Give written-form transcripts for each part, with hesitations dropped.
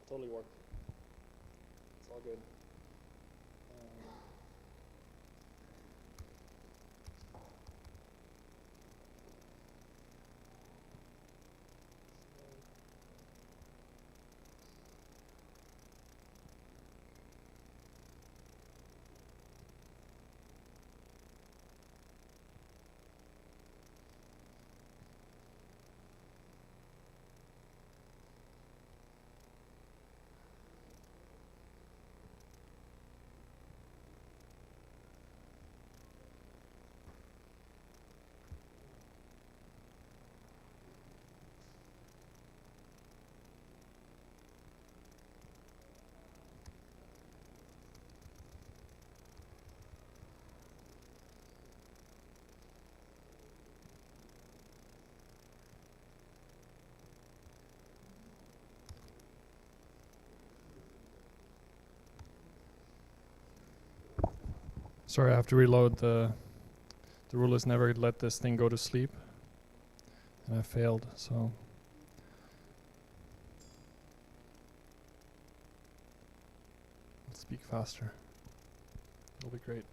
totally work. It's all good. Sorry, I have to reload. The rule is never let this thing go to sleep. And I failed, so. Let's speak faster. It'll be great.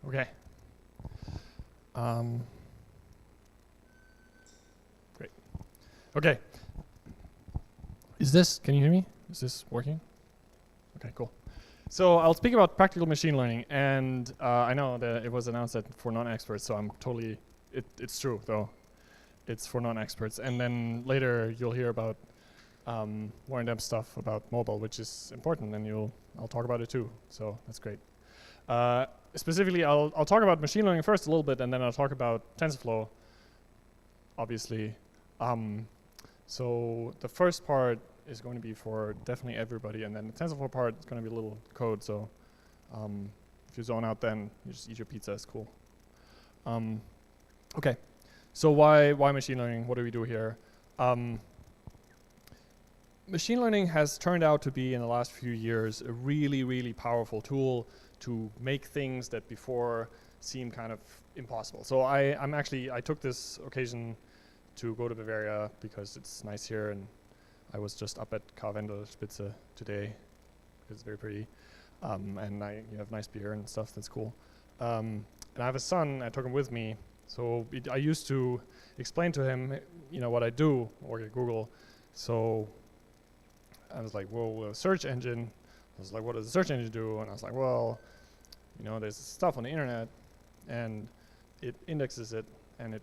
Okay. Great. Okay. Can you hear me? Is this working? Okay, cool. So I'll speak about practical machine learning, and I know that it was announced that for non-experts, so I'm totally, it's true though. It's for non-experts, and then later you'll hear about more in-depth stuff about mobile, which is important, and I'll talk about it too, so that's great. Specifically, I'll talk about machine learning first a little bit, and then I'll talk about TensorFlow, obviously. So the first part is going to be for definitely everybody, and then the TensorFlow part is going to be a little code, so if you zone out then, you just eat your pizza, it's cool. Okay, so why machine learning? What do we do here? Machine learning has turned out to be, in the last few years, a really, really powerful tool to make things that before seemed kind of impossible. So I took this occasion to go to Bavaria because it's nice here, and I was just up at Karwendelspitze today. It's very pretty, and you have nice beer and stuff. That's cool. And I have a son. I took him with me. So I used to explain to him, what I do, work at Google. So I was like, well, a search engine. I was like, what does a search engine do? And I was like, well, there's stuff on the internet, and it indexes it, and it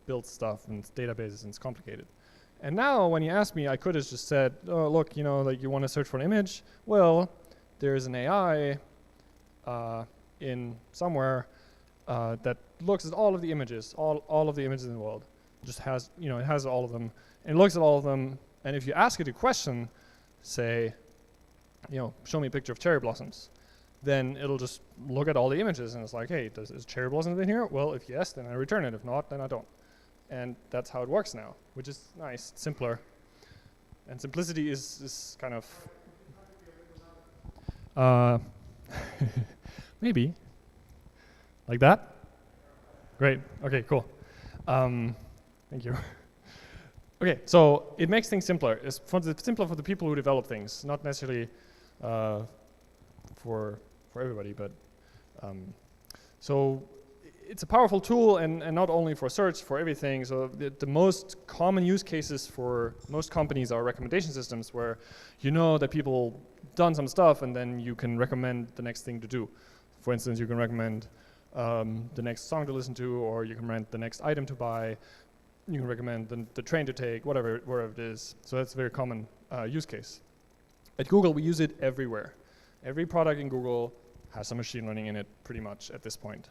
builds stuff, and it's databases, and it's complicated. And now, when you ask me, I could have just said, oh, look, like you want to search for an image? Well, there's an AI in somewhere that looks at all of the images, all of the images in the world. It just has, it has all of them, and it looks at all of them. And if you ask it a question, say, show me a picture of cherry blossoms, then it'll just look at all the images, and it's like, hey, is cherry blossoms in here? Well, if yes, then I return it. If not, then I don't. And that's how it works now, which is nice, simpler. And simplicity is kind of, maybe, like that? Great, okay, cool. Thank you. Okay, so it makes things simpler. It's simpler for the people who develop things, not necessarily for everybody, but so it's a powerful tool, and not only for search, for everything. So the most common use cases for most companies are recommendation systems, where that people done some stuff, and then you can recommend the next thing to do. For instance, you can recommend the next song to listen to, or you can recommend the next item to buy. You can recommend the train to take, wherever it is. So that's a very common use case. At Google, we use it everywhere. Every product in Google has some machine learning in it, pretty much at this point.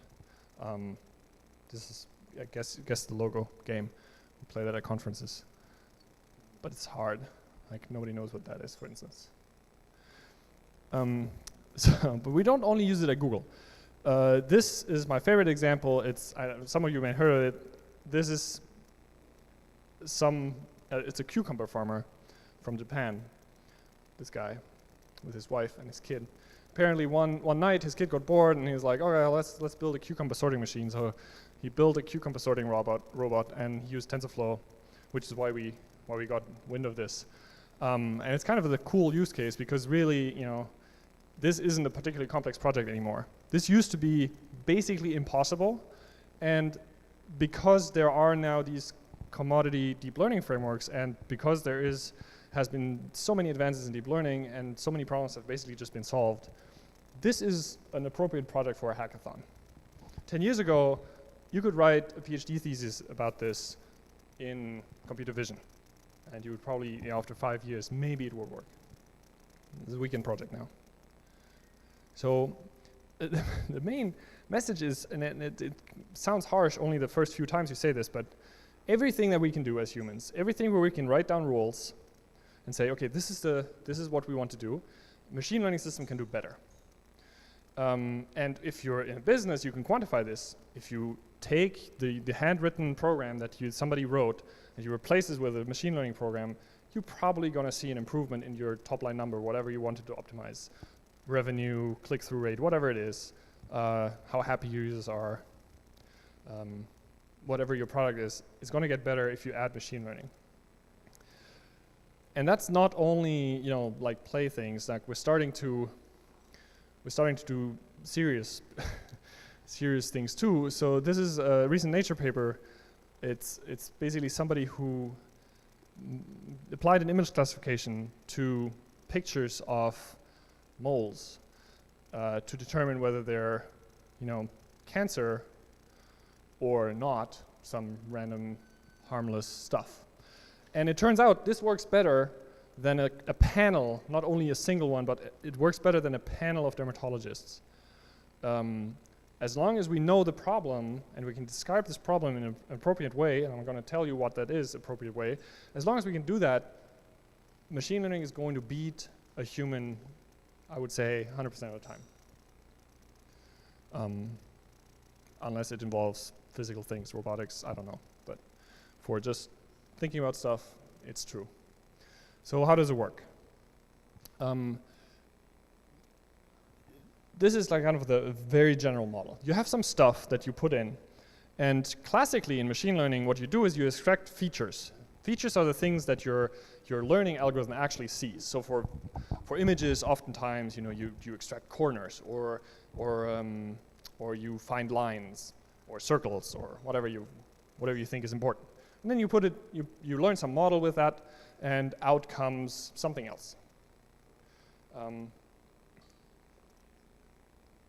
This is, I guess the logo game. We play that at conferences. But it's hard. Like, nobody knows what that is, for instance. But we don't only use it at Google. This is my favorite example. Some of you may have heard of it. This is it's a cucumber farmer from Japan. this guy with his wife and his kid. Apparently one night his kid got bored and he was like, okay, let's build a cucumber sorting machine. So he built a cucumber sorting robot and he used TensorFlow, which is why we got wind of this. And it's kind of a cool use case because really, this isn't a particularly complex project anymore. This used to be basically impossible, and because there are now these commodity deep learning frameworks, and because there has been so many advances in deep learning and so many problems have basically just been solved, this is an appropriate project for a hackathon. 10 years ago, you could write a PhD thesis about this in computer vision, and you would probably, after 5 years, maybe it would work. It's a weekend project now. So the main message is, and it sounds harsh only the first few times you say this, but everything that we can do as humans, everything where we can write down rules and say, okay, this is what we want to do, machine learning system can do better. And if you're in a business, you can quantify this. If you take the handwritten program that somebody wrote and you replace it with a machine learning program, you're probably going to see an improvement in your top line number, whatever you wanted to optimize. Revenue, click-through rate, whatever it is, how happy your users are, whatever your product is, it's going to get better if you add machine learning. And that's not only like play things. Like we're starting to do serious serious things too. So this is a recent Nature paper. It's basically somebody who applied an image classification to pictures of moles to determine whether they're cancer or not, some random harmless stuff. And it turns out this works better than a panel, not only a single one, but it works better than a panel of dermatologists. As long as we know the problem and we can describe this problem in an appropriate way, and I'm going to tell you what that is, appropriate way, as long as we can do that, machine learning is going to beat a human, I would say, 100% of the time. Unless it involves physical things, robotics, I don't know. But for just thinking about stuff, it's true. So how does it work? This is like kind of the very general model. You have some stuff that you put in, and classically in machine learning, what you do is you extract features. Features are the things that your learning algorithm actually sees. So for images, oftentimes you extract corners, or you find lines, or circles, or whatever you think is important. And then you put it, you learn some model with that, and out comes something else.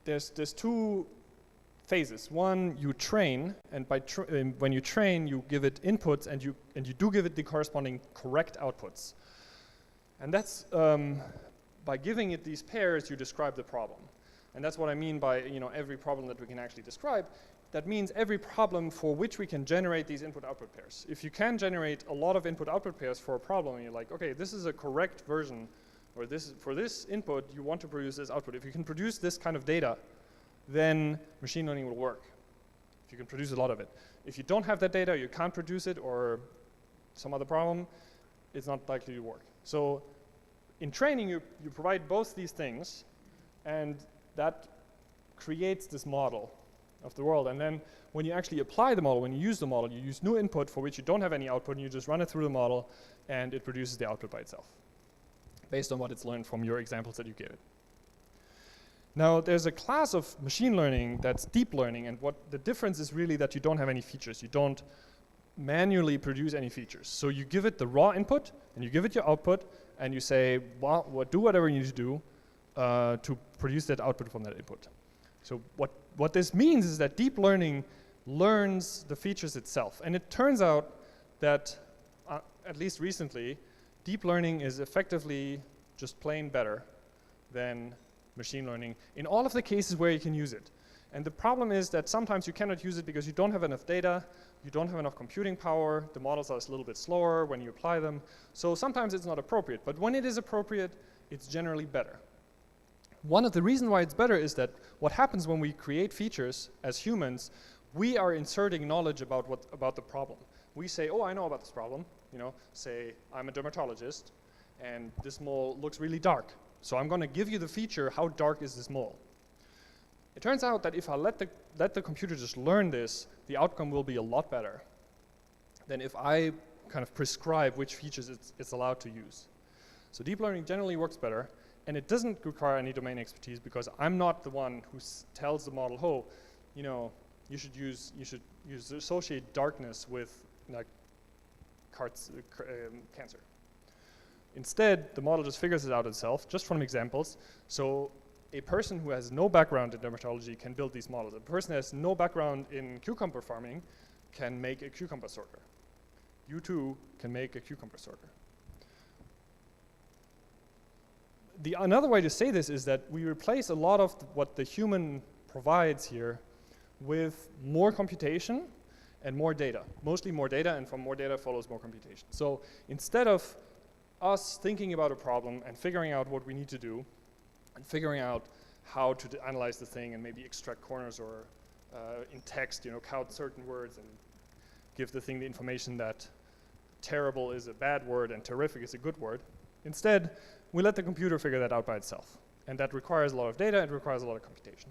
There's two phases. One, you train, and when you train, you give it inputs, and you do give it the corresponding correct outputs. And that's by giving it these pairs, you describe the problem. And that's what I mean by every problem that we can actually describe. That means every problem for which we can generate these input-output pairs. If you can generate a lot of input-output pairs for a problem, and you're like, okay, this is a correct version, or for this input, you want to produce this output. If you can produce this kind of data, then machine learning will work. If you can produce a lot of it. If you don't have that data, you can't produce it, or some other problem, it's not likely to work. So in training, you provide both these things, and that creates this model of the world. And then when you actually apply the model, when you use the model, you use new input for which you don't have any output, and you just run it through the model, and it produces the output by itself, based on what it's learned from your examples that you gave it. Now, there's a class of machine learning that's deep learning, and what the difference is really that you don't have any features. You don't manually produce any features. So you give it the raw input, and you give it your output, and you say, well, do whatever you need to do to produce that output from that input. So what this means is that deep learning learns the features itself. And it turns out that, at least recently, deep learning is effectively just plain better than machine learning in all of the cases where you can use it. And the problem is that sometimes you cannot use it because you don't have enough data, you don't have enough computing power, the models are a little bit slower when you apply them. So sometimes it's not appropriate. But when it is appropriate, it's generally better. One of the reasons why it's better is that what happens when we create features as humans, we are inserting knowledge about the problem. We say, oh, I know about this problem. Say I'm a dermatologist, and this mole looks really dark. So I'm going to give you the feature, how dark is this mole? It turns out that if I let the computer just learn this, the outcome will be a lot better than if I kind of prescribe which features it's allowed to use. So deep learning generally works better, and it doesn't require any domain expertise because I'm not the one who tells the model, oh, you know, you should associate darkness with like cancer. Instead, the model just figures it out itself, just from examples. So a person who has no background in dermatology can build these models. A person who has no background in cucumber farming can make a cucumber sorter. You too can make a cucumber sorter. Another way to say this is that we replace a lot of what the human provides here with more computation and more data. Mostly more data, and from more data follows more computation. So instead of us thinking about a problem and figuring out what we need to do, and figuring out how to analyze the thing and maybe extract corners or in text, you know, count certain words and give the thing the information that terrible is a bad word and terrific is a good word. Instead, we let the computer figure that out by itself. And that requires a lot of data, it requires a lot of computation.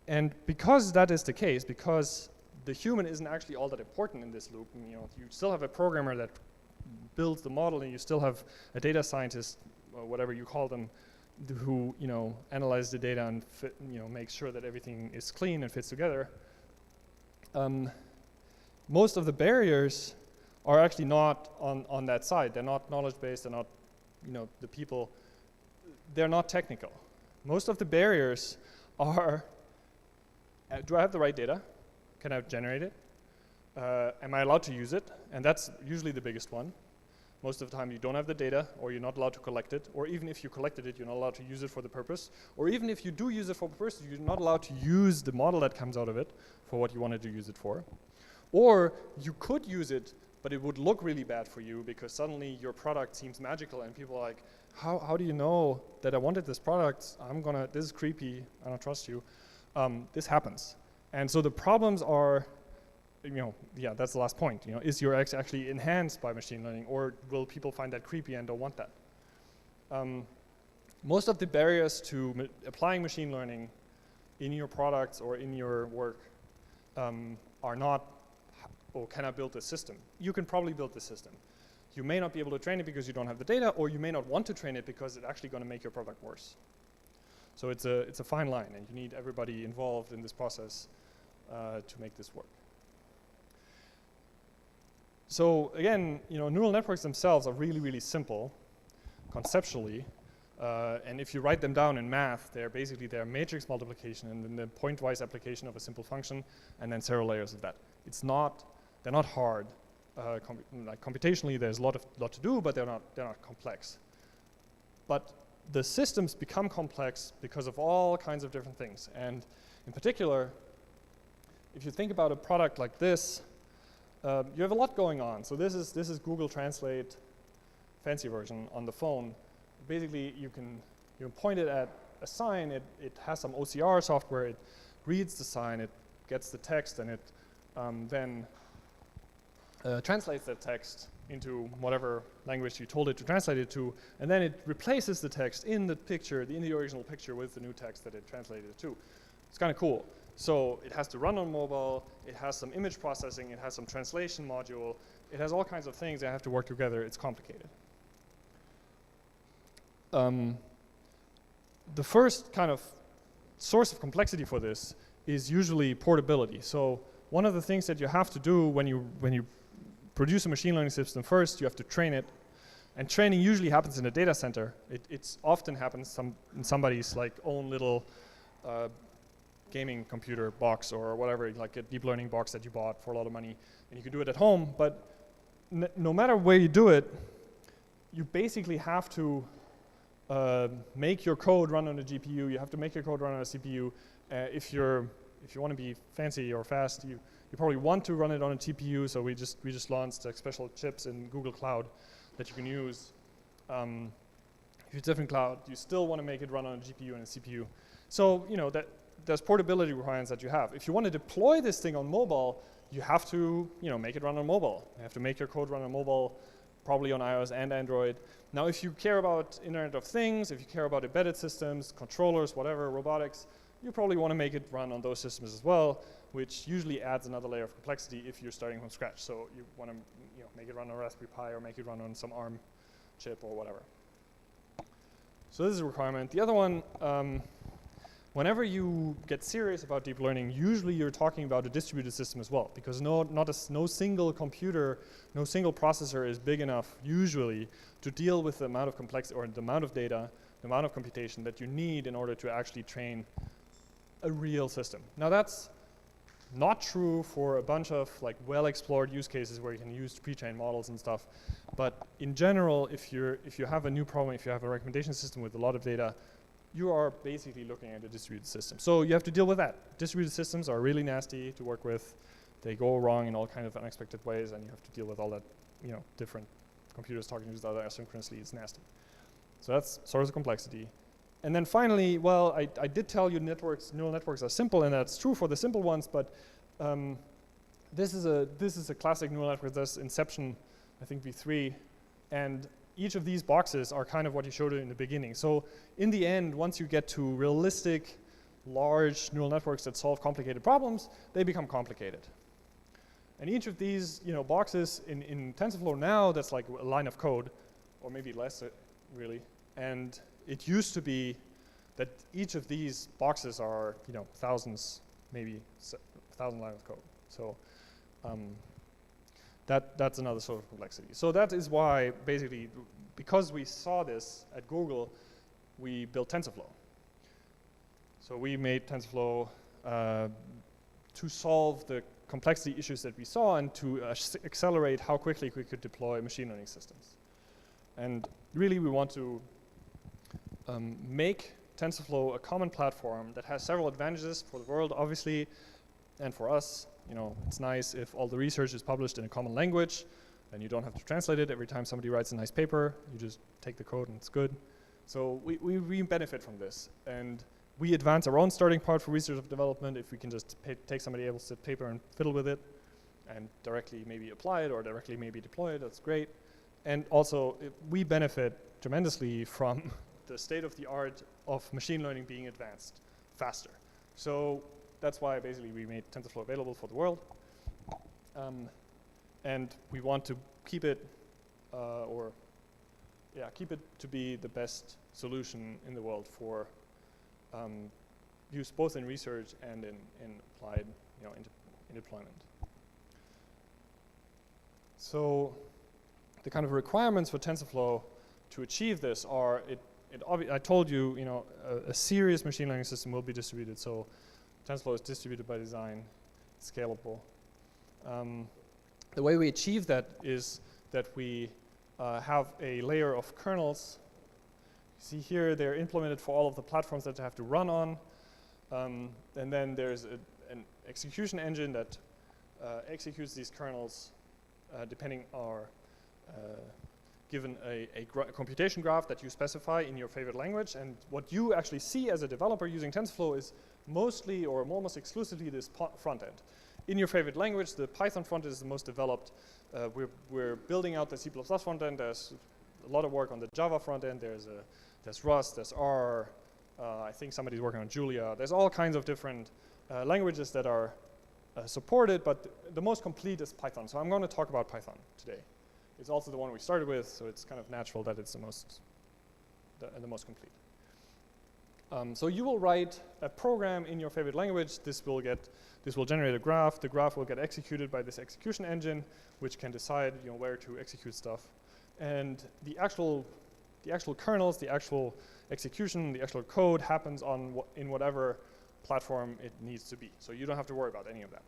And because that is the case, because the human isn't actually all that important in this loop, and, you know, you still have a programmer that builds the model, and you still have a data scientist, or whatever you call them, who, you know, analyze the data and you know, make sure that everything is clean and fits together. Most of the barriers are actually not on that side. They're not knowledge-based, they're not, you know, the people, they're not technical. Most of the barriers are, do I have the right data? Can I generate it? Am I allowed to use it? And that's usually the biggest one. Most of the time you don't have the data, or you're not allowed to collect it, or even if you collected it, you're not allowed to use it for the purpose, or even if you do use it for the purpose, you're not allowed to use the model that comes out of it for what you wanted to use it for. Or you could use it, but it would look really bad for you because suddenly your product seems magical and people are like, how do you know that I wanted this product? This is creepy, I don't trust you. This happens. And so the problems are, you know, yeah, that's the last point. You know, is your X actually enhanced by machine learning, or will people find that creepy and don't want that? Most of the barriers to applying machine learning in your products or in your work are not, oh, can I build this system? You can probably build this system. You may not be able to train it because you don't have the data, or you may not want to train it because it's actually going to make your product worse. So it's a fine line, and you need everybody involved in this process to make this work. So again, you know, neural networks themselves are really, really simple conceptually. And if you write them down in math, they're basically matrix multiplication and then the pointwise application of a simple function and then several layers of that. They're not hard. Like computationally, there's a lot to do, but they're not complex. But the systems become complex because of all kinds of different things. And in particular, if you think about a product like this, you have a lot going on. So this is Google Translate, fancy version on the phone. Basically, you can point it at a sign. It has some OCR software. It reads the sign. It gets the text, and it then translates that text into whatever language you told it to translate it to, and then it replaces the text in the picture, in the original picture, with the new text that it translated it to. It's kind of cool. So it has to run on mobile, it has some image processing, it has some translation module, it has all kinds of things that have to work together. It's complicated. The first kind of source of complexity for this is usually portability. So one of the things that you have to do when you produce a machine learning system, first you have to train it, and training usually happens in a data center. It often happens in somebody's like own little gaming computer box or whatever, like a deep learning box that you bought for a lot of money, and you can do it at home. But no matter where you do it, you basically have to make your code run on a GPU. You have to make your code run on a CPU. If you want to be fancy or fast, you probably want to run it on a TPU. So we just launched like special chips in Google Cloud that you can use. If it's a different cloud, you still want to make it run on a GPU and a CPU. So you know that there's portability requirements that you have. If you want to deploy this thing on mobile, you have to make it run on mobile. You have to make your code run on mobile probably on iOS and Android. Now, if you care about Internet of Things, if you care about embedded systems, controllers, whatever, robotics, you probably want to make it run on those systems as well, which usually adds another layer of complexity if you're starting from scratch. So you want to make it run on a Raspberry Pi or make it run on some ARM chip or whatever. So this is a requirement. The other one, whenever you get serious about deep learning, usually you're talking about a distributed system as well, because no single computer, no single processor is big enough usually to deal with the amount of complexity or the amount of data, the amount of computation that you need in order to actually train a real system. Now that's not true for a bunch of like well-explored use cases where you can use pre-trained models and stuff. But in general, if you have a new problem, if you have a recommendation system with a lot of data, you are basically looking at a distributed system. So you have to deal with that. Distributed systems are really nasty to work with. They go wrong in all kinds of unexpected ways, and you have to deal with all that, different computers talking to each other asynchronously. It's nasty. So that's sort of the complexity. And then finally, well, I did tell you neural networks are simple, and that's true for the simple ones, but this is a classic neural network. That's Inception, I think V3, and each of these boxes are kind of what you showed in the beginning. So in the end, once you get to realistic, large neural networks that solve complicated problems, they become complicated. And each of these boxes in TensorFlow now, that's like a line of code, or maybe less really. And it used to be that each of these boxes are thousands, maybe 1,000 lines of code. So that's another sort of complexity. So that is why, basically, because we saw this at Google, we built TensorFlow. So we made TensorFlow to solve the complexity issues that we saw and to accelerate how quickly we could deploy machine learning systems. And really, we want to make TensorFlow a common platform that has several advantages for the world, obviously, and for us. It's nice if all the research is published in a common language, and you don't have to translate it every time somebody writes a nice paper. You just take the code and it's good. So we benefit from this. And we advance our own starting point for research and development if we can just take somebody else's paper and fiddle with it and directly maybe apply it or directly maybe deploy it. That's great. And also, we benefit tremendously from the state of the art of machine learning being advanced faster. So that's why basically we made TensorFlow available for the world. And we want to keep it, keep it to be the best solution in the world for use both in research and in applied, in deployment. So the kind of requirements for TensorFlow to achieve this are, I told you, a serious machine learning system will be distributed. So TensorFlow is distributed by design, scalable. The way we achieve that is that we have a layer of kernels. You see here, they're implemented for all of the platforms that they have to run on. And then there's an execution engine that executes these kernels depending on given a computation graph that you specify in your favorite language. And what you actually see as a developer using TensorFlow is mostly or almost exclusively this front end. In your favorite language, the Python front end is the most developed. We're building out the C++ front end. There's a lot of work on the Java front end. There's Rust, there's R. I think somebody's working on Julia. There's all kinds of different languages that are supported, but the most complete is Python. So I'm going to talk about Python today. It's also the one we started with, so it's kind of natural that it's the most complete. So you will write a program in your favorite language. This will generate a graph. The graph will get executed by this execution engine, which can decide where to execute stuff. And the actual kernels, the actual execution, the actual code happens in whatever platform it needs to be. So you don't have to worry about any of that.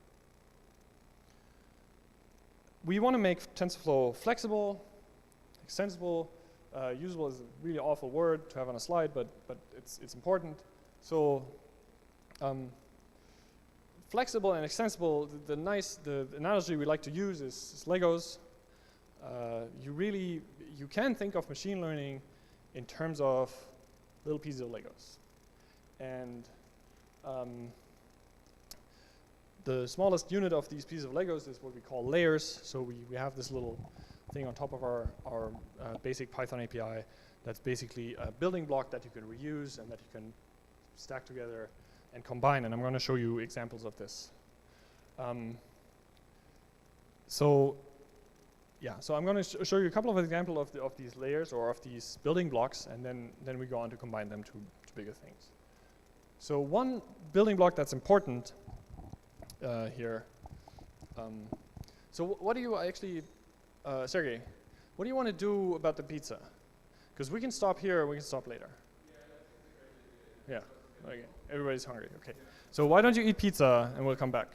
We want to make TensorFlow flexible, extensible. Usable is a really awful word to have on a slide, but it's important. So flexible and extensible. The analogy we like to use is Legos. You can think of machine learning in terms of little pieces of Legos, and the smallest unit of these pieces of Legos is what we call layers. So we have this little thing on top of our basic Python API that's basically a building block that you can reuse and that you can stack together and combine. And I'm going to show you examples of this. So I'm going to show you a couple of examples of these layers or of these building blocks, and then we go on to combine them to bigger things. So one building block that's important here. So what do you actually, Sergey, what do you want to do about the pizza? Because we can stop here or we can stop later. Yeah, okay. Everybody's hungry, okay. So why don't you eat pizza and we'll come back.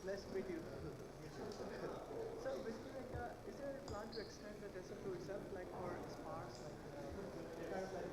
Nice to meet you. So basically, is there a plan to extend the TensorFlow itself, like for sparse, kind of like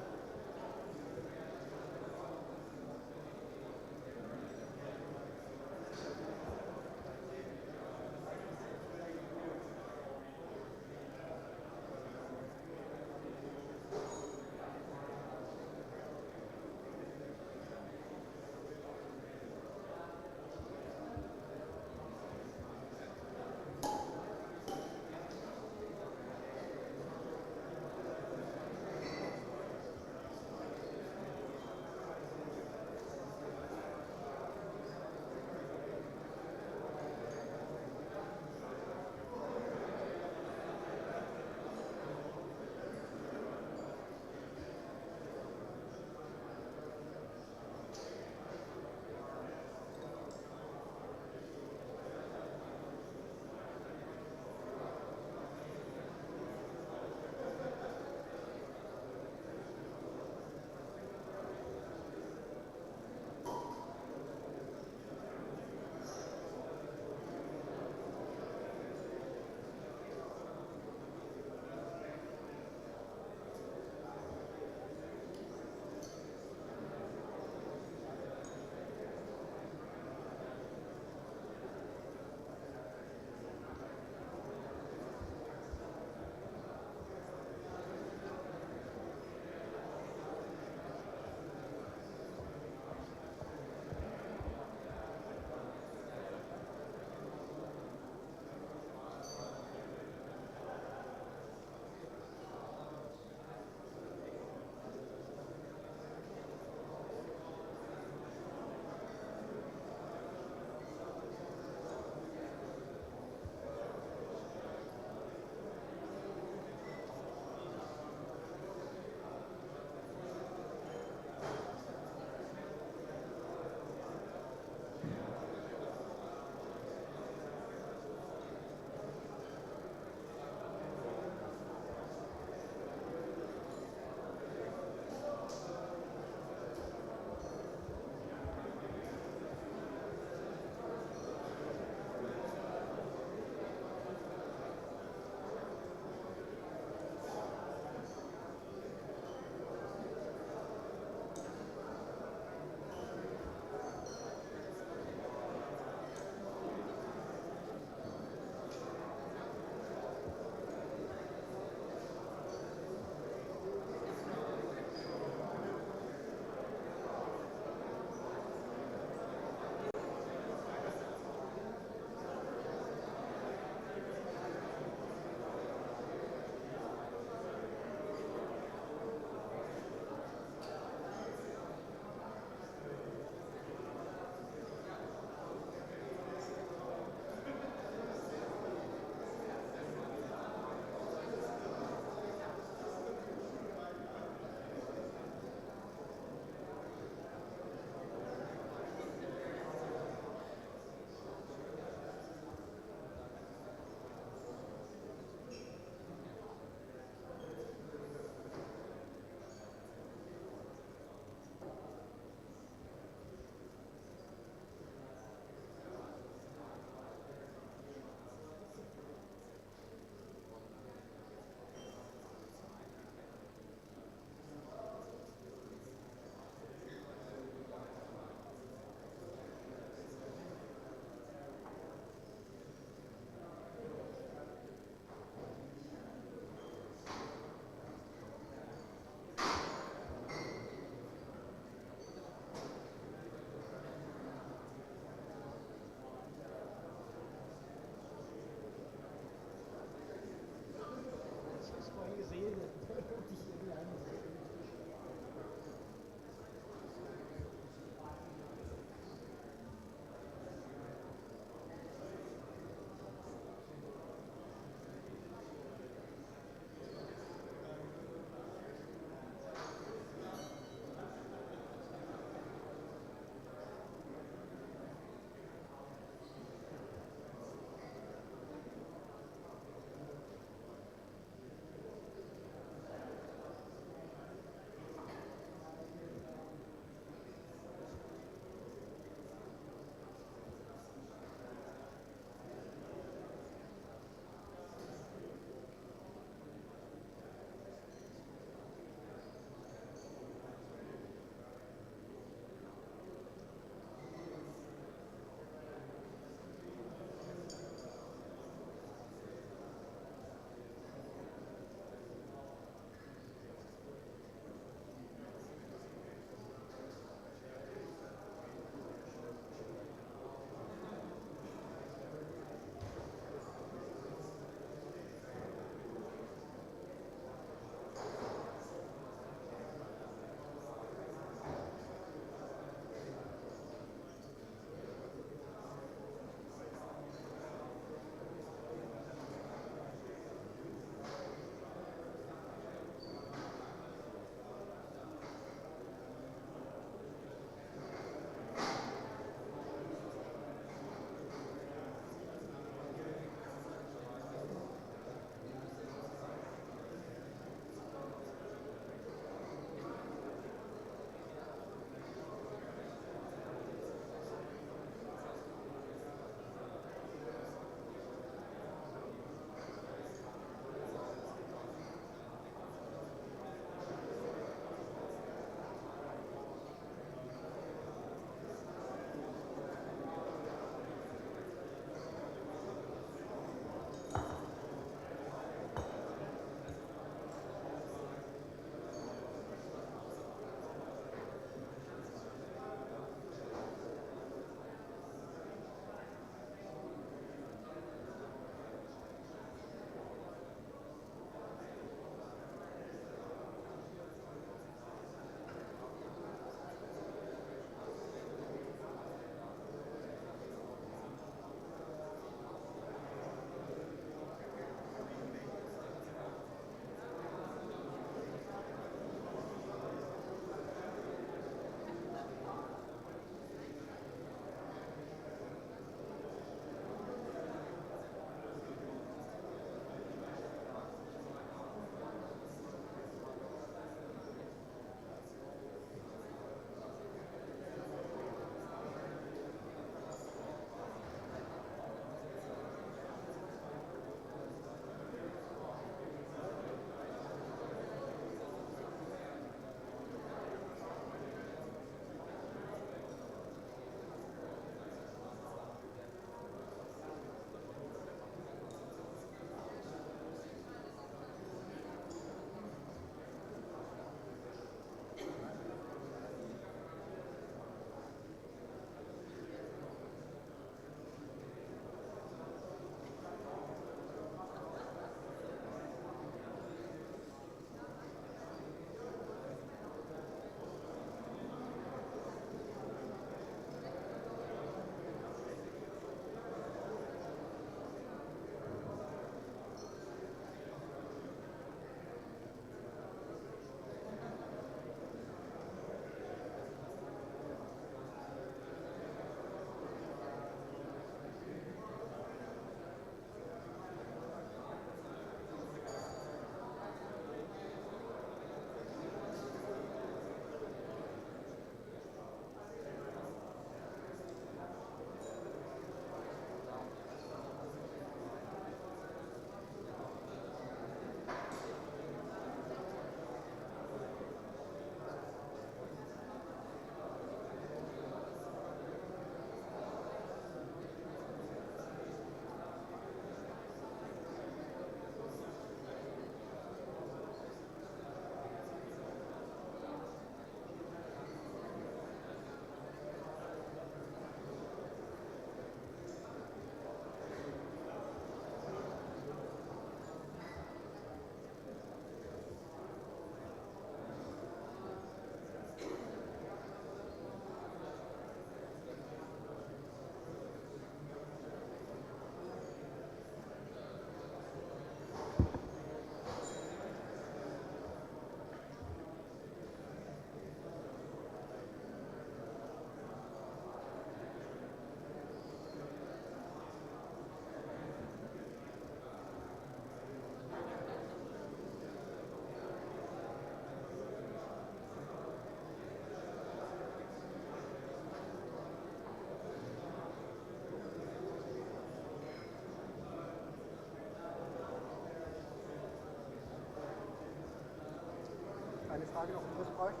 eine Frage noch, was brauche ich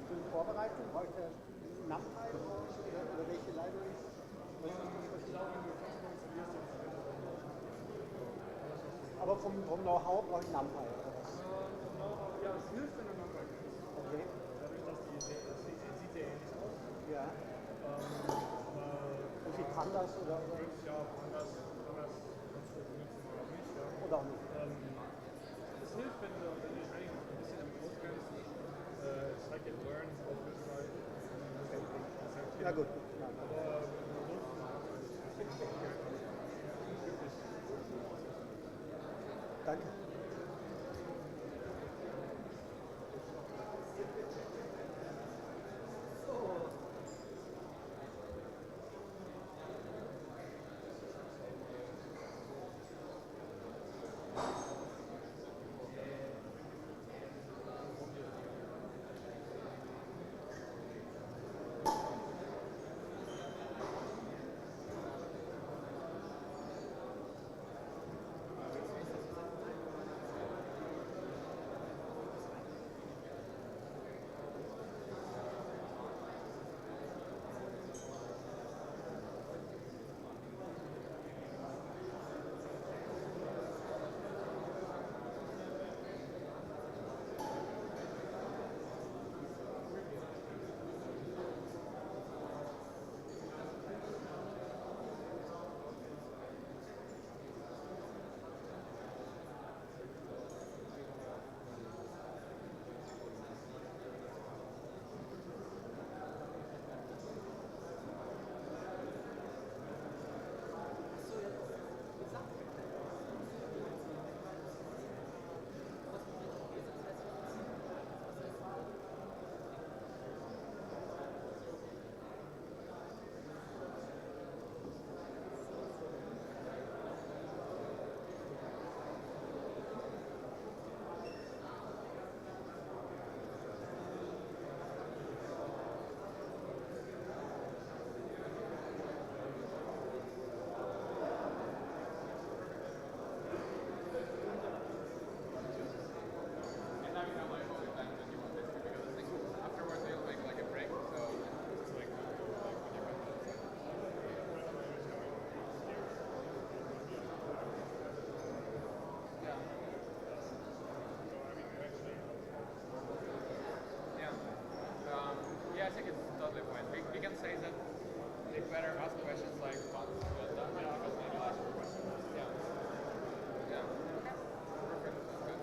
für eine Vorbereitung? Brauche ich da NumPy oder welche Libraries? Aber vom Know-how brauche ich NumPy oder was? Ja, es hilft, wenn du NumPy kennst. Okay. Dadurch, dass das sieht ja ähnlich aus. Ja. Und wie Pandas oder? Ja, Pandas kannst du benutzen oder auch nicht. Ja. Oder auch nicht. Es hilft, wenn du dich eigentlich ein bisschen damit auskennst. Scikit-learn ist auch hilfreich. Ja gut. Danke. Yeah, I think it's totally fine. We can say that they better ask questions like once well done, because then you ask for questions. Yeah. Yeah. Okay. Perfect. Good.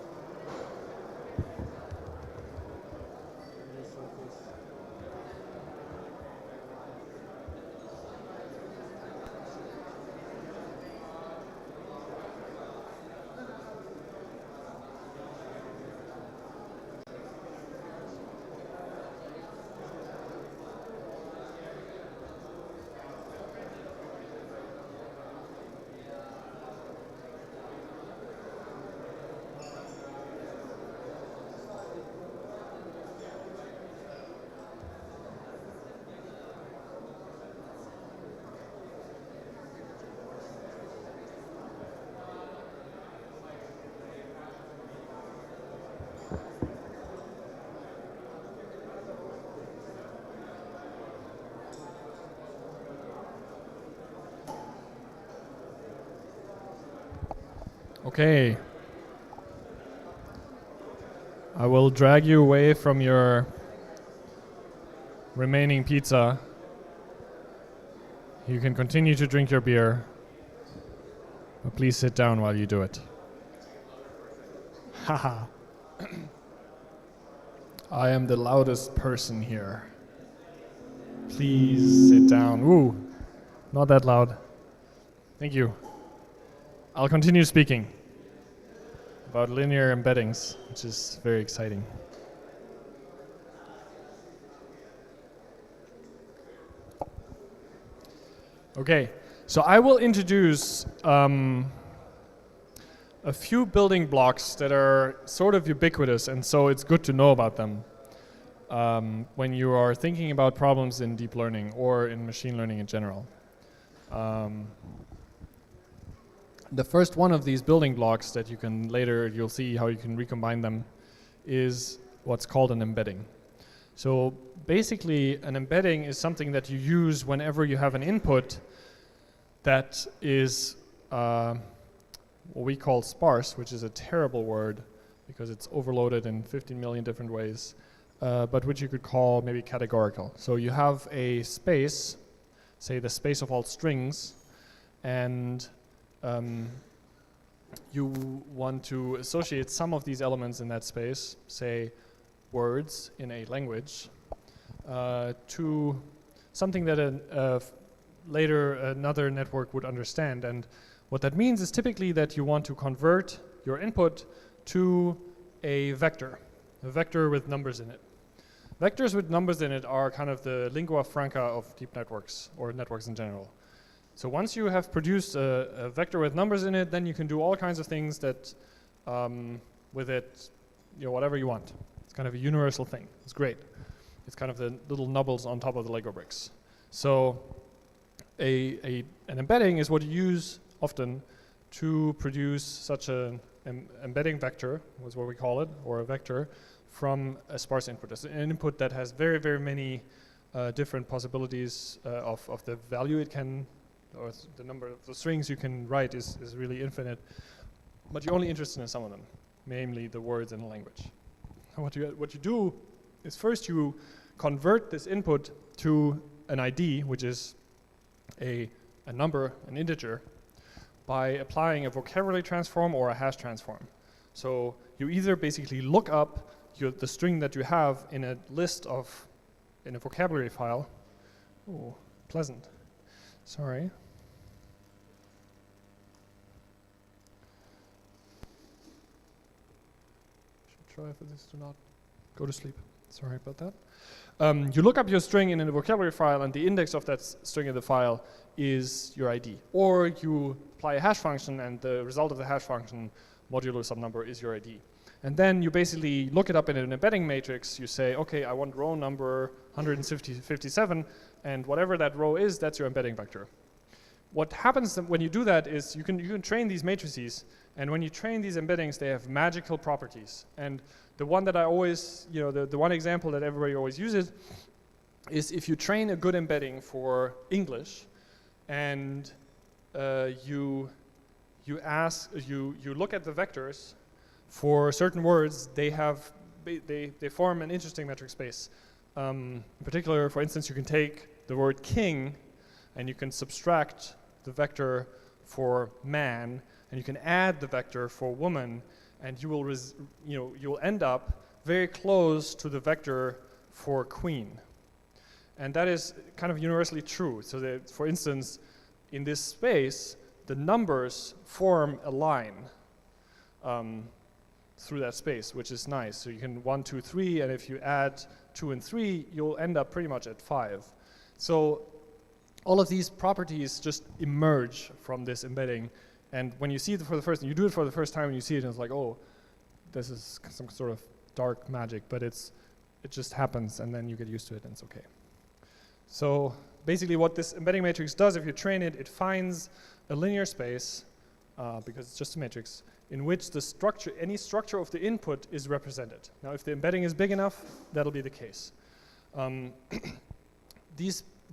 Okay. I will drag you away from your remaining pizza. You can continue to drink your beer, but please sit down while you do it. Haha. I am the loudest person here. Please sit down. Ooh, not that loud. Thank you. I'll continue speaking about linear embeddings, which is very exciting. Okay, so I will introduce a few building blocks that are sort of ubiquitous, and so it's good to know about them when you are thinking about problems in deep learning or in machine learning in general. The first one of these building blocks that you can later, you'll see how you can recombine them, is what's called an embedding. So basically, an embedding is something that you use whenever you have an input that is what we call sparse, which is a terrible word because it's overloaded in 15 million different ways, but which you could call maybe categorical. So you have a space, say the space of all strings, and you want to associate some of these elements in that space, say words in a language, to something that later another network would understand. And what that means is typically that you want to convert your input to a vector with numbers in it. Vectors with numbers in it are kind of the lingua franca of deep networks, or networks in general. So once you have produced a vector with numbers in it, then you can do all kinds of things that with it, whatever you want. It's kind of a universal thing. It's great. It's kind of the little nubbles on top of the Lego bricks. So an embedding is what you use often to produce such an embedding vector, was what we call it, or a vector, from a sparse input. It's an input that has very, very many different possibilities of the value it can, or the number of the strings you can write is really infinite, but you're only interested in some of them, namely the words in the language. And what you do is first you convert this input to an ID, which is a number, an integer, by applying a vocabulary transform or a hash transform. So you either basically look up the string that you have in a in a vocabulary file. Oh, pleasant. Sorry. Should try for this to not go to sleep. Sorry about that. You look up your string in a vocabulary file, and the index of that string in the file is your ID. Or you apply a hash function, and the result of the hash function modulo some number is your ID. And then you basically look it up in an embedding matrix. You say, okay, I want row number 157, and whatever that row is, that's your embedding vector. What happens when you do that is you can train these matrices, and when you train these embeddings, they have magical properties. And the one that I always, the one example that everybody always uses is if you train a good embedding for English, and you look at the vectors for certain words, they form an interesting metric space. In particular, for instance, you can take the word king, and you can subtract the vector for man, and you can add the vector for woman, and you will end up very close to the vector for queen. And that is kind of universally true. So that, for instance, in this space, the numbers form a line through that space, which is nice. So you can 1, 2, 3, and if you add 2 and 3, you'll end up pretty much at 5. So all of these properties just emerge from this embedding. And when you see it for the first time, you do it for the first time and you see it, and it's like, oh, this is some sort of dark magic, but it just happens, and then you get used to it, and it's okay. So basically what this embedding matrix does, if you train it, it finds a linear space, because it's just a matrix, in which any structure of the input is represented. Now, if the embedding is big enough, that'll be the case.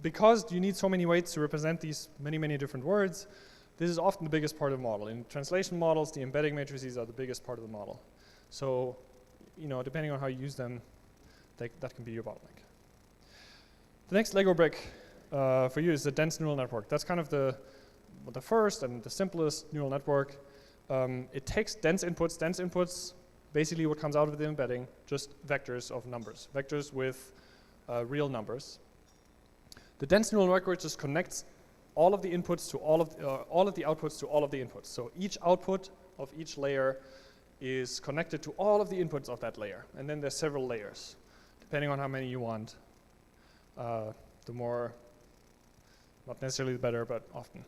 Because you need so many weights to represent these many, many different words, this is often the biggest part of the model. In translation models, the embedding matrices are the biggest part of the model. So, depending on how you use them, that can be your bottleneck. The next Lego brick for you is the dense neural network. That's kind of the first and the simplest neural network. It takes dense inputs. Dense inputs, basically what comes out of the embedding, just vectors of numbers, vectors with real numbers. The dense neural network just connects all of the inputs to all of the outputs to all of the inputs. So each output of each layer is connected to all of the inputs of that layer. And then there's several layers. Depending on how many you want, the more, not necessarily the better, but often.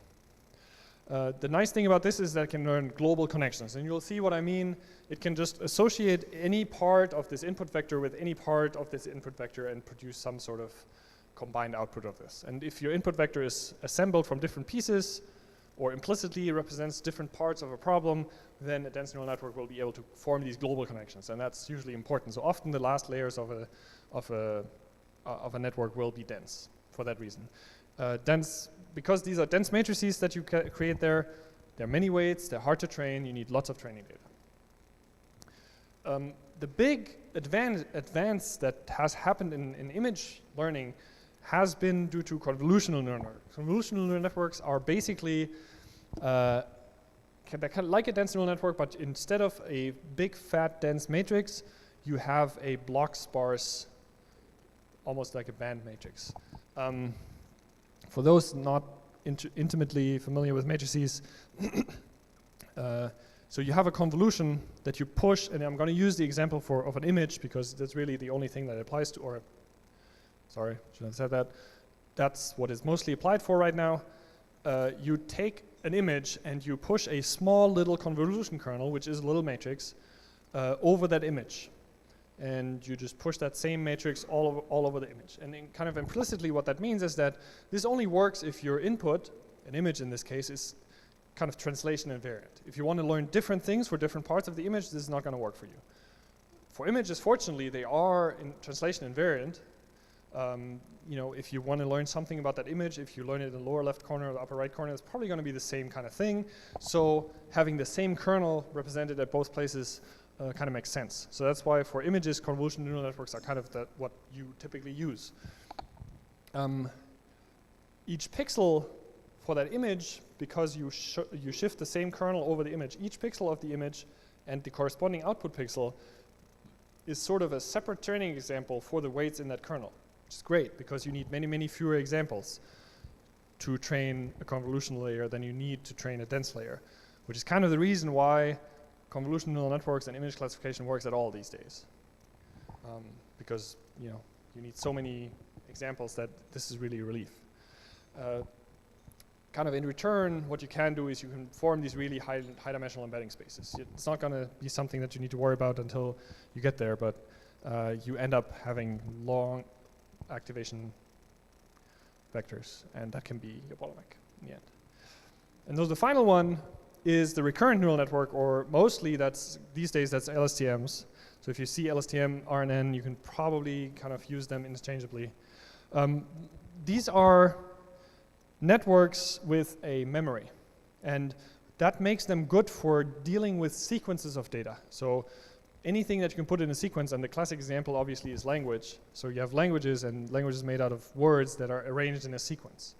The nice thing about this is that it can learn global connections. And you'll see what I mean. It can just associate any part of this input vector with any part of this input vector and produce some sort of combined output of this. And if your input vector is assembled from different pieces or implicitly represents different parts of a problem, then a dense neural network will be able to form these global connections, and that's usually important. So often the last layers of a network will be dense for that reason. Because these are dense matrices that you create there, are many weights, they're hard to train, you need lots of training data. The big advance that has happened in image learning has been due to convolutional neural networks. Convolutional neural networks are basically they're kind of like a dense neural network, but instead of a big, fat, dense matrix, you have a block sparse, almost like a band matrix. For those not intimately familiar with matrices, so you have a convolution that you push, and I'm going to use the example of an image because that's really the only thing that applies to, or sorry, shouldn't have said that. That's what is mostly applied for right now. You take an image and you push a small little convolution kernel, which is a little matrix, over that image. And you just push that same matrix all over the image. And kind of implicitly what that means is that this only works if your input, an image in this case, is kind of translation invariant. If you want to learn different things for different parts of the image, this is not going to work for you. For images, fortunately, they are in translation invariant. You know, if you want to learn something about that image, if you learn it in the lower left corner or the upper right corner, it's probably going to be the same kind of thing. So having the same kernel represented at both places kind of makes sense. So that's why for images, convolutional neural networks are kind of what you typically use. Each pixel for that image, because you shift the same kernel over the image, each pixel of the image and the corresponding output pixel is sort of a separate training example for the weights in that kernel, which is great because you need many, many fewer examples to train a convolutional layer than you need to train a dense layer, which is kind of the reason why convolutional neural networks and image classification works at all these days. Because you need so many examples that this is really a relief. Kind of in return, what you can do is you can form these really high-dimensional embedding spaces. It's not going to be something that you need to worry about until you get there, but you end up having long activation vectors, and that can be your bottleneck in the end. And the final one is the recurrent neural network, or mostly these days that's LSTMs. So if you see LSTM, RNN, you can probably kind of use them interchangeably. These are networks with a memory, and that makes them good for dealing with sequences of data. So anything that you can put in a sequence, and the classic example obviously is language. So you have languages, and languages made out of words that are arranged in a sequence.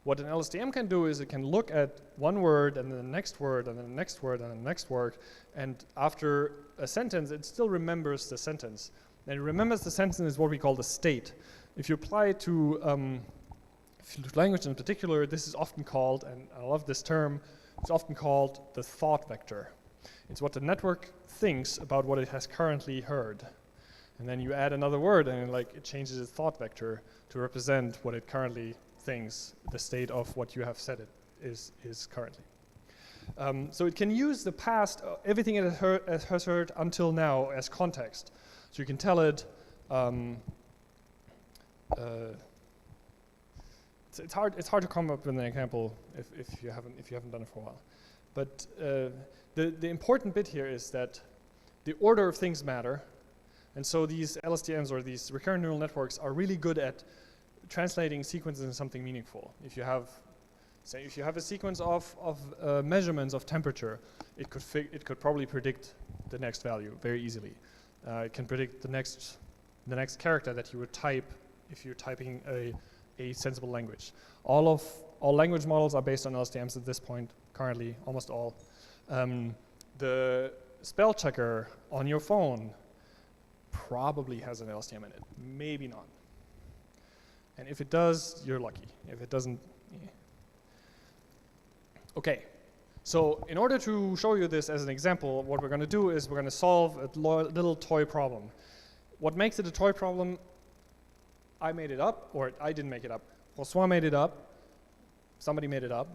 What an LSTM can do is it can look at one word and then the next word and then the next word and then the next word, and after a sentence it still remembers the sentence. And it remembers the sentence is what we call the state. If you apply it to language in particular, this is often called, and I love this term, it's often called the thought vector. It's what the network thinks about what it has currently heard. And then you add another word and it changes its thought vector to represent what it currently thinks the state of what you have said it is currently. So it can use the past, everything it has heard until now as context. So you can tell it, it's hard to come up with an example if you haven't done it for a while. But the important bit here is that the order of things matter, and so these LSTMs or these recurrent neural networks are really good at translating sequences into something meaningful. If you have a sequence of measurements of temperature, it could probably predict the next value very easily. It can predict the next character that you would type if you're typing a sensible language. All language models are based on LSTMs at this point, currently, almost all. The spell checker on your phone probably has an LSTM in it, maybe not. And if it does, you're lucky. If it doesn't, yeah. Okay, so in order to show you this as an example, what we're going to do is we're going to solve a little toy problem. What makes it a toy problem? I made it up, or I didn't make it up. François made it up. Somebody made it up.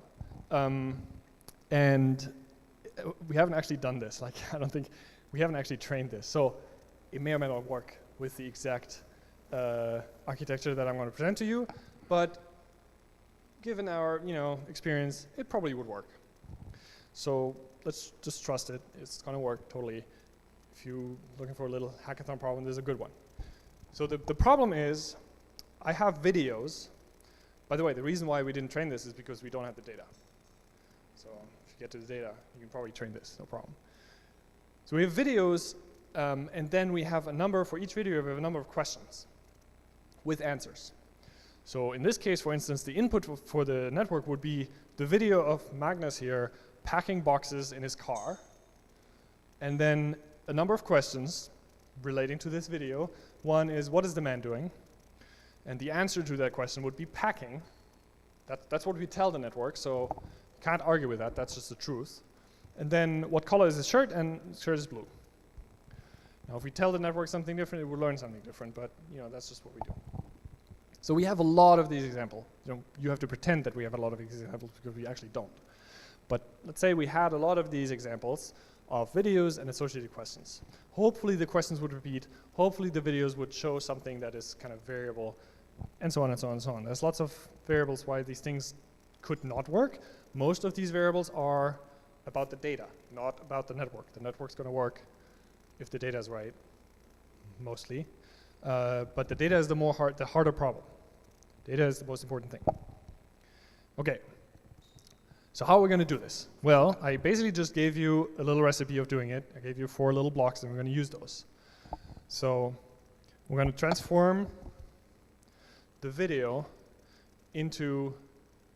And we haven't actually done this. Like, I don't think, we haven't actually trained this. So it may or may not work with the exact architecture that I'm going to present to you, but given our experience, it probably would work. So let's just trust it. It's going to work totally. If you're looking for a little hackathon problem, this is a good one. So the problem is, I have videos. By the way, the reason why we didn't train this is because we don't have the data. So if you get to the data, you can probably train this, no problem. So we have videos, and then we have a number, for each video we have a number of questions with answers. So in this case, for instance, the input for the network would be the video of Magnus here packing boxes in his car, and then a number of questions relating to this video. One is, what is the man doing? And the answer to that question would be packing. That's what we tell the network, so you can't argue with that, that's just the truth. And then what color is his shirt? And his shirt is blue. Now if we tell the network something different, it will learn something different, but that's just what we do. So we have a lot of these examples. You have to pretend that we have a lot of examples because we actually don't. But let's say we had a lot of these examples of videos and associated questions. Hopefully the questions would repeat. Hopefully the videos would show something that is kind of variable, and so on and so on and so on. There's lots of variables why these things could not work. Most of these variables are about the data, not about the network. The network's going to work if the data is right, mostly. But the data is the harder problem. Data is the most important thing. Okay. So how are we going to do this? Well, I basically just gave you a little recipe of doing it. I gave you 4 little blocks, and we're going to use those. So we're going to transform the video into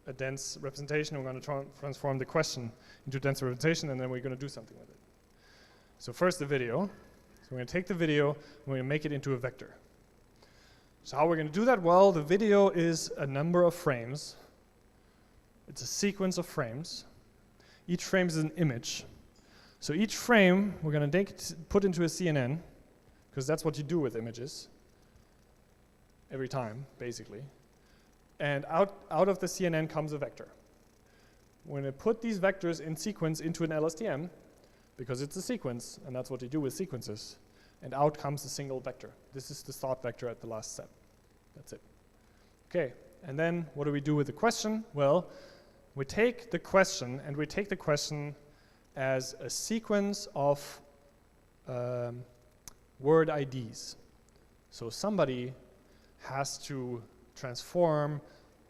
a dense representation. We're going to transform the question into a dense representation, and then we're going to do something with it. So first the video. So we're going to take the video, and we're going to make it into a vector. So how we're going to do that? Well, the video is a number of frames. It's a sequence of frames. Each frame is an image. So each frame we're going to put into a CNN, because that's what you do with images every time, basically. And out of the CNN comes a vector. We're going to put these vectors in sequence into an LSTM, because it's a sequence, and that's what you do with sequences. And out comes a single vector. This is the thought vector at the last step. That's it. Okay, and then what do we do with the question? Well, we take the question, and we take the question as a sequence of word IDs. So somebody has to transform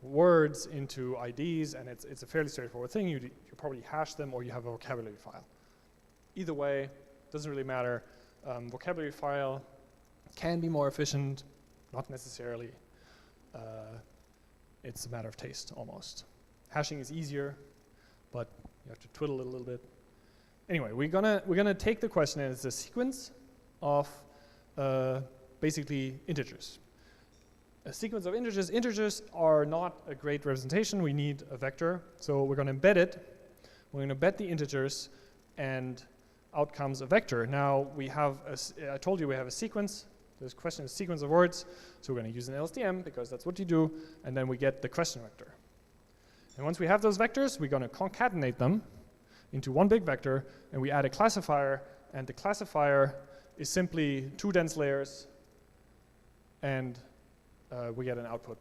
words into IDs, and it's a fairly straightforward thing. You probably hash them, or you have a vocabulary file. Either way, doesn't really matter. Vocabulary file can be more efficient, not necessarily. It's a matter of taste, almost. Hashing is easier, but you have to twiddle it a little bit. Anyway, we're gonna take the question as a sequence of basically integers. A sequence of integers. Integers are not a great representation. We need a vector, so we're going to embed it. We're going to embed the integers, and out comes a vector. Now we have I told you we have a sequence. This question is a sequence of words, so we're going to use an LSTM because that's what you do, and then we get the question vector. And once we have those vectors, we're going to concatenate them into one big vector, and we add a classifier, and the classifier is simply 2 dense layers, and we get an output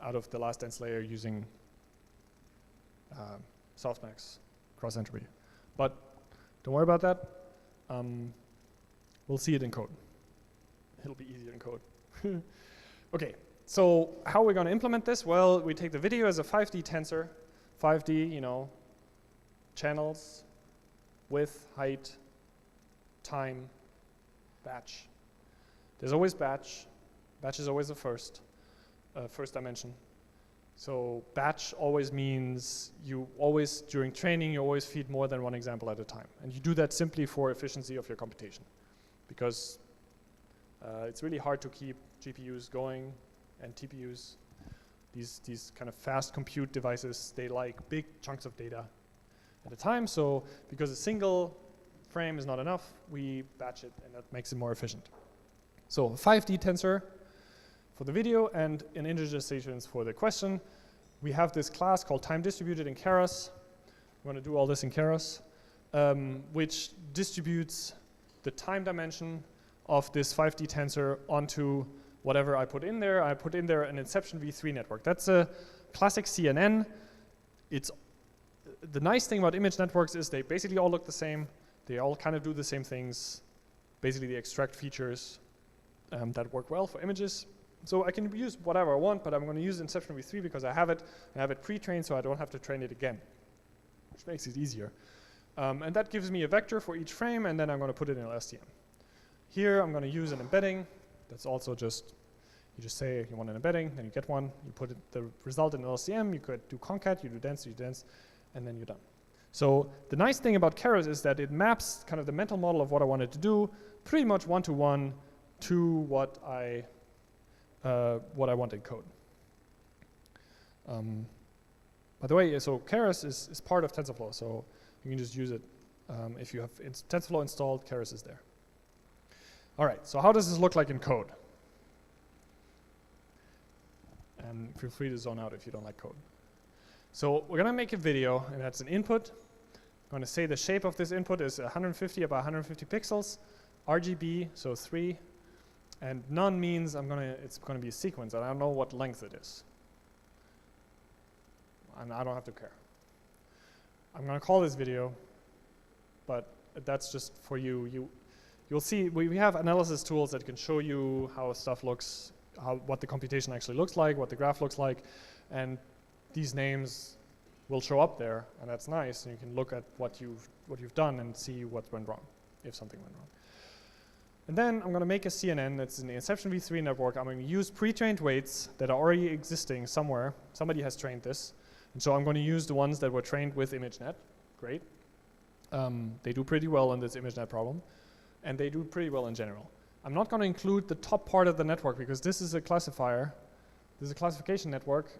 out of the last dense layer using softmax cross entropy. But don't worry about that. We'll see it in code. It'll be easier in code. Okay, so how are we going to implement this? Well, we take the video as a 5D tensor. 5D, channels, width, height, time, batch. There's always batch. Batch is always the first dimension. So batch always means during training, you always feed more than one example at a time. And you do that simply for efficiency of your computation. Because it's really hard to keep GPUs going and TPUs. These kind of fast compute devices, they like big chunks of data at a time. So because a single frame is not enough, we batch it, and that makes it more efficient. So a 5D tensor for the video and an integer sequence for the question. We have this class called time distributed in Keras. We're going to do all this in Keras, which distributes the time dimension of this 5D tensor onto whatever I put in there. I put in there an inception v3 network. That's a classic CNN. It's the nice thing about image networks is they basically all look the same. They all kind of do the same things. Basically, they extract features that work well for images. So I can use whatever I want, but I'm going to use Inception v3 because I have it pre-trained, so I don't have to train it again, which makes it easier. And that gives me a vector for each frame, and then I'm going to put it in LSTM. Here, I'm going to use an embedding. That's also just, you just say you want an embedding, then you get one. You put the result in LSTM. You could do concat, you do dense, and then you're done. So the nice thing about Keras is that it maps kind of the mental model of what I wanted to do pretty much one-to-one to what I want in code. By the way, so Keras is part of TensorFlow, so you can just use it. If you have TensorFlow installed, Keras is there. All right, so how does this look like in code? And feel free to zone out if you don't like code. So we're gonna make a video, and that's an input. I'm gonna say the shape of this input is 150 by 150 pixels, RGB, so 3, and none means it's gonna be a sequence, and I don't know what length it is. And I don't have to care. I'm gonna call this video, but that's just for you. You'll see we have analysis tools that can show you how stuff looks, what the computation actually looks like, what the graph looks like, and these names will show up there, and that's nice. And you can look at what you've done and see what went wrong, if something went wrong. And then I'm going to make a CNN that's in the Inception v3 network. I'm going to use pre-trained weights that are already existing somewhere. Somebody has trained this. And so I'm going to use the ones that were trained with ImageNet. Great. They do pretty well on this ImageNet problem. And they do pretty well in general. I'm not going to include the top part of the network because this is a classifier. This is a classification network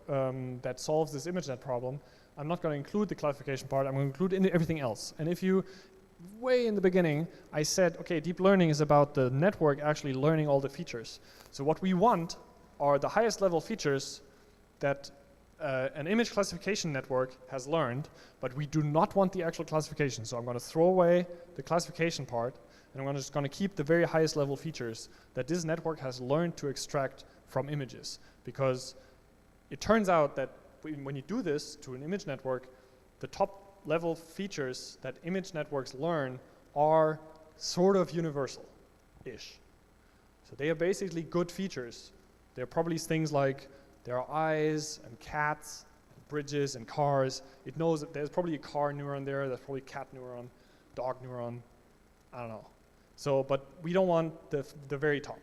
that solves this ImageNet problem. I'm not going to include the classification part. I'm going to include everything else. And if you, way in the beginning, I said, okay, deep learning is about the network actually learning all the features. So what we want are the highest level features that an image classification network has learned, but we do not want the actual classification. So I'm going to throw away the classification part, and I'm just going to keep the very highest level features that this network has learned to extract from images. Because it turns out that when you do this to an image network, the top level features that image networks learn are sort of universal-ish. So they are basically good features. They're probably things like there are eyes and cats, and bridges and cars. It knows that there's probably a car neuron there, there's probably a cat neuron, dog neuron, I don't know. So, but we don't want the very top.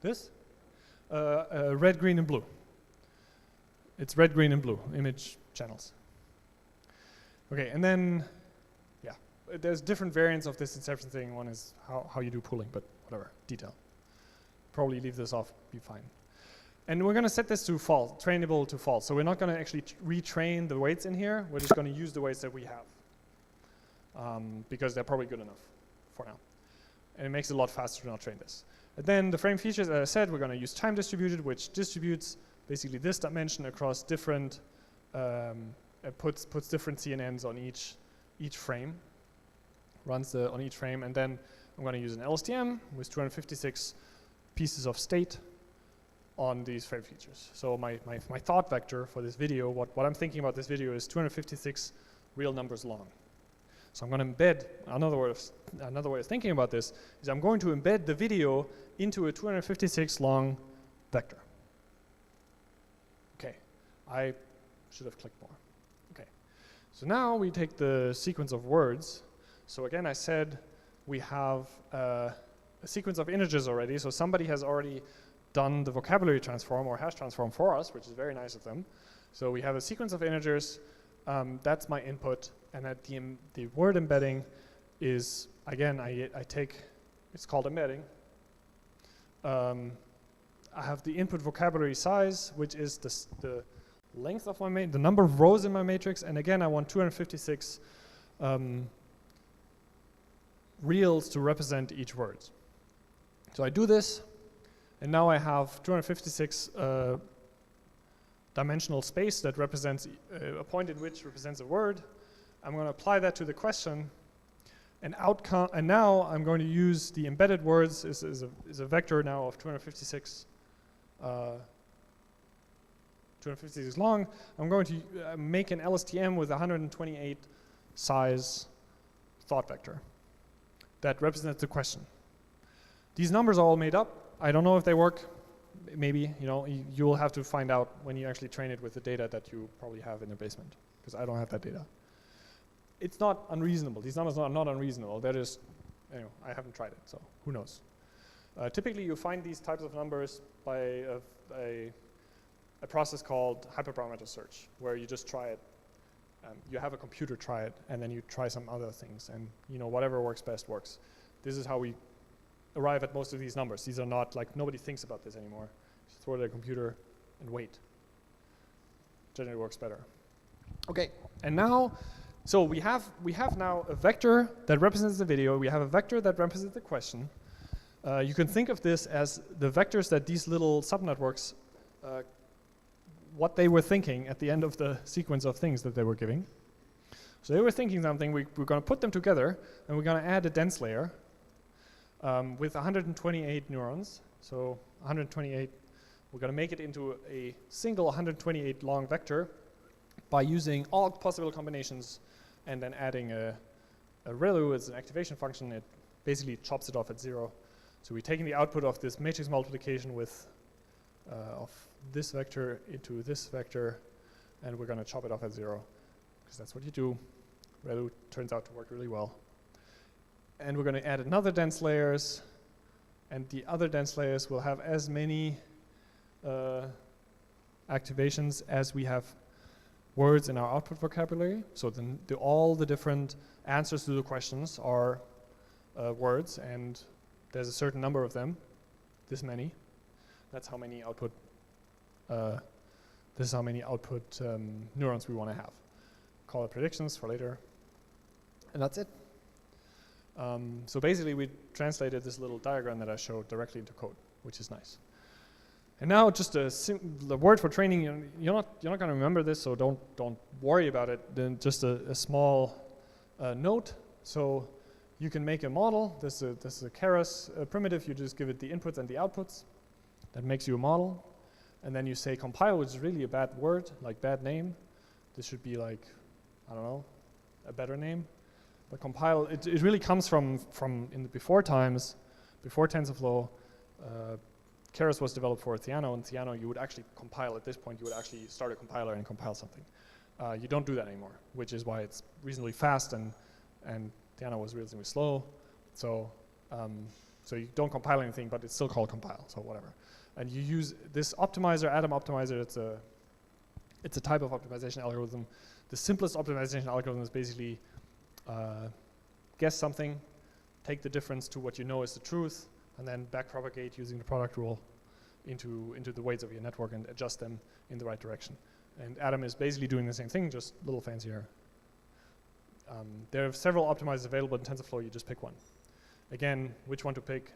This? Red, green, and blue. It's red, green, and blue, image channels. Okay, and then, yeah, there's different variants of this inception thing. One is how you do pooling, but whatever, detail. Probably leave this off, be fine. And we're gonna set this to false, trainable to false. So we're not gonna actually retrain the weights in here. We're just gonna use the weights that we have. Because they're probably good enough for now. And it makes it a lot faster to not train this. And then the frame features, as I said, we're going to use time distributed, which distributes basically this dimension across different, puts different CNNs on each frame, runs on each frame, and then I'm going to use an LSTM with 256 pieces of state on these frame features. So my thought vector for this video, what I'm thinking about this video is 256 real numbers long. So I'm going to embed, another way of thinking about this is I'm going to embed the video into a 256 long vector. Okay, I should have clicked more. Okay, so now we take the sequence of words. So again, I said we have a sequence of integers already. So somebody has already done the vocabulary transform or hash transform for us, which is very nice of them. So we have a sequence of integers. That's my input. And at the word embedding is, again, I take, it's called embedding. I have the input vocabulary size, which is the length of my the number of rows in my matrix. And again, I want 256 reals to represent each word. So I do this, and now I have 256 dimensional space that represents a point in which represents a word. I'm going to apply that to the question, and outcome. And now I'm going to use the embedded words is a vector now of 256 256 long. I'm going to make an LSTM with 128 size thought vector that represents the question. These numbers are all made up. I don't know if they work. Maybe, you know, you'll have to find out when you actually train it with the data that you probably have in your basement, because I don't have that data. It's not unreasonable. These numbers are not unreasonable. They're just, anyway, I haven't tried it, so who knows. Typically, you find these types of numbers by a process called hyperparameter search, where you just try it. You have a computer try it, and then you try some other things, and you know, whatever works best works. This is how we arrive at most of these numbers. These are not like, nobody thinks about this anymore. Just throw it at a computer and wait. Generally works better. Okay, and now, so we have now a vector that represents the video. We have a vector that represents the question. You can think of this as the vectors that these little subnetworks, what they were thinking at the end of the sequence of things that they were giving. So they were thinking something. We're going to put them together, and we're going to add a dense layer with 128 neurons. So 128, we're going to make it into a single 128 long vector by using all possible combinations and then adding a ReLU as an activation function. It basically chops it off at 0. So we're taking the output of this matrix multiplication with of this vector into this vector, and we're going to chop it off at 0, because that's what you do. ReLU turns out to work really well. And we're going to add another dense layers, and the other dense layers will have as many activations as we have words in our output vocabulary. So then all the different answers to the questions are words, and there's a certain number of them, this many. That's how many output. This is how many output neurons we want to have. Call it predictions for later, and that's it. So basically, we translated this little diagram that I showed directly into code, which is nice. And now, just the word for training. You're not going to remember this, so don't worry about it. Then just a small note. So you can make a model. This is a Keras primitive. You just give it the inputs and the outputs. That makes you a model. And then you say compile, which is really a bad word, like bad name. This should be like, I don't know, a better name. But compile, it really comes from in the before times, before TensorFlow. Keras was developed for Theano, and Theano you would actually compile at this point. You would actually start a compiler and compile something. You don't do that anymore, which is why it's reasonably fast, and Theano was reasonably slow. So you don't compile anything, but it's still called compile. So whatever. And you use this optimizer, Atom optimizer. It's a type of optimization algorithm. The simplest optimization algorithm is basically guess something, take the difference to what you know is the truth, and then backpropagate using the product rule into the weights of your network and adjust them in the right direction. And Atom is basically doing the same thing, just a little fancier. There are several optimizers available in TensorFlow. You just pick one. Again, which one to pick?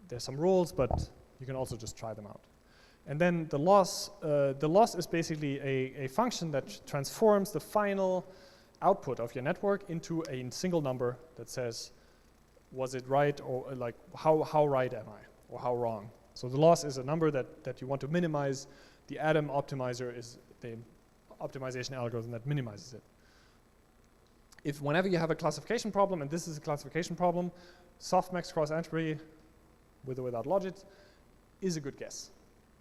There's some rules, but you can also just try them out. And then the loss is basically a function that transforms the final output of your network into a single number that says, was it right, or like how right am I, or how wrong. So the loss is a number that you want to minimize. The Atom optimizer is the optimization algorithm that minimizes it. If whenever you have a classification problem, and this is a classification problem, softmax cross entropy, with or without logit, is a good guess,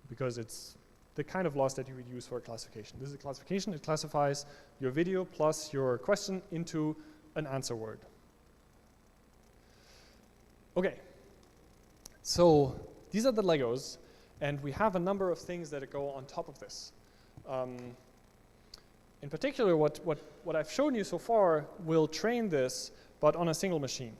because it's the kind of loss that you would use for a classification. This is a classification. It classifies your video plus your question into an answer word. Okay, so these are the Legos, and we have a number of things that go on top of this. In particular, what I've shown you so far will train this, but on a single machine.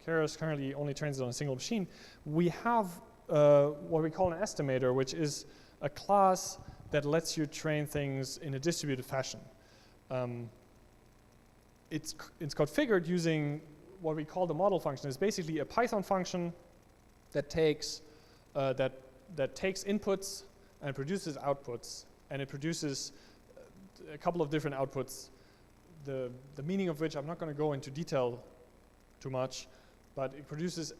Keras currently only trains it on a single machine. We have what we call an estimator, which is a class that lets you train things in a distributed fashion. It's configured using what we call the model function. It's basically a Python function that takes inputs and produces outputs, and it produces a couple of different outputs, the meaning of which I'm not going to go into detail too much, but it produces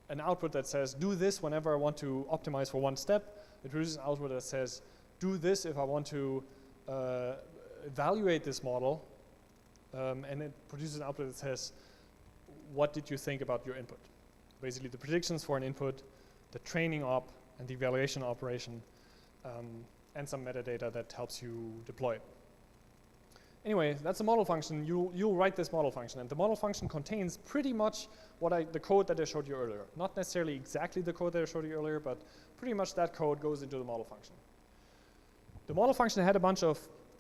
an output that says, do this whenever I want to optimize for one step. It produces an output that says, do this if I want to evaluate this model, and it produces an output that says, what did you think about your input? Basically the predictions for an input, the training op, and the evaluation operation, and some metadata that helps you deploy it. Anyway, that's a model function. You'll write this model function, and the model function contains pretty much the code that I showed you earlier. Not necessarily exactly the code that I showed you earlier, but pretty much that code goes into the model function. The model function had a bunch of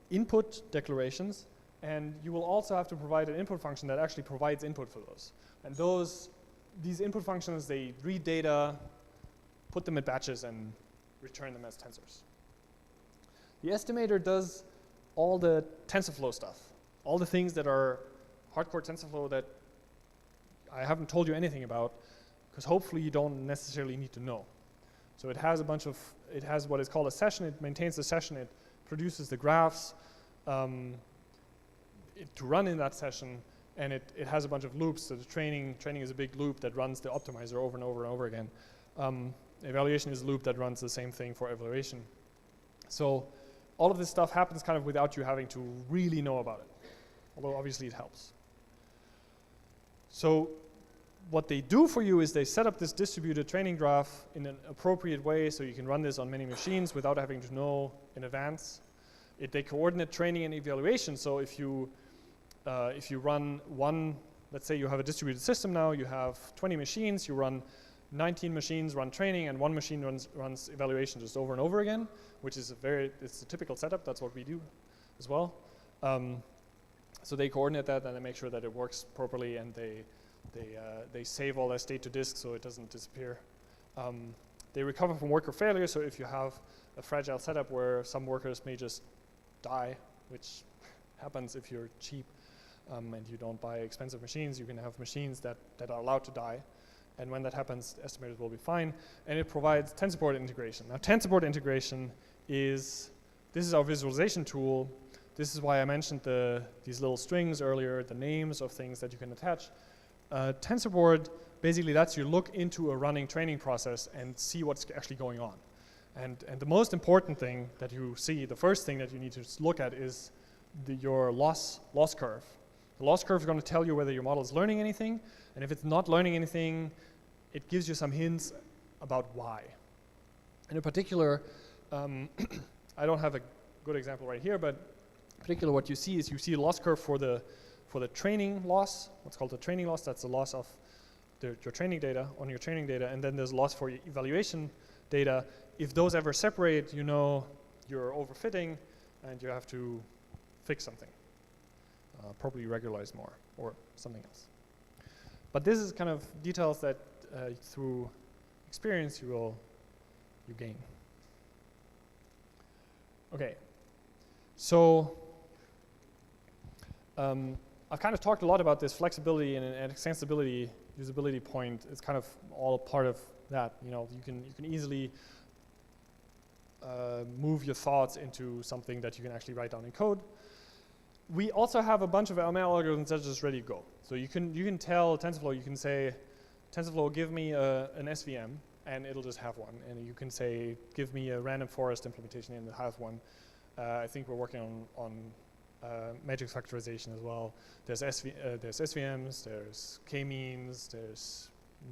input declarations, and you will also have to provide an input function that actually provides input for those. And these input functions, they read data, put them in batches, and return them as tensors. The estimator does all the TensorFlow stuff, all the things that are hardcore TensorFlow that I haven't told you anything about, because hopefully you don't necessarily need to know. So it has it has what is called a session. It maintains the session. It produces the graphs to run in that session, and it has a bunch of loops. So the training is a big loop that runs the optimizer over and over and over again. Evaluation is a loop that runs the same thing for evaluation. So all of this stuff happens kind of without you having to really know about it, although obviously it helps. So what they do for you is they set up this distributed training graph in an appropriate way so you can run this on many machines without having to know in advance. They coordinate training and evaluation. So if you run one, let's say you have a distributed system now, you have 20 machines, you run 19 machines run training, and one machine runs evaluation just over and over again, which is it's a typical setup. That's what we do as well. So they coordinate that, and they make sure that it works properly, and they save all that state to disk so it doesn't disappear. They recover from worker failure, so if you have a fragile setup where some workers may just die, which happens if you're cheap and you don't buy expensive machines, you can have machines that are allowed to die. And when that happens, estimators will be fine. And it provides TensorBoard integration. Now, TensorBoard integration this is our visualization tool. This is why I mentioned these little strings earlier, the names of things that you can attach. TensorBoard basically lets you look into a running training process and see what's actually going on. And the most important thing that you see, the first thing that you need to look at is your loss curve. The loss curve is going to tell you whether your model is learning anything, and if it's not learning anything, it gives you some hints about why. And in particular, I don't have a good example right here, but in particular what you see is you see a loss curve for the training loss, what's called the training loss. That's the loss of your training data, and then there's a loss for your evaluation data. If those ever separate, you know you're overfitting and you have to fix something. Probably regularize more or something else. But this is kind of details that through experience you gain. Okay, so I've kind of talked a lot about this flexibility and extensibility usability point. It's kind of all part of that. You know, you can easily move your thoughts into something that you can actually write down in code. We also have a bunch of ML algorithms that are just ready to go. So you can tell TensorFlow, you can say, TensorFlow, give me an SVM, and it'll just have one. And you can say, give me a random forest implementation, and it'll have one. I think we're working on matrix factorization as well. There's SVMs, there's k-means, there's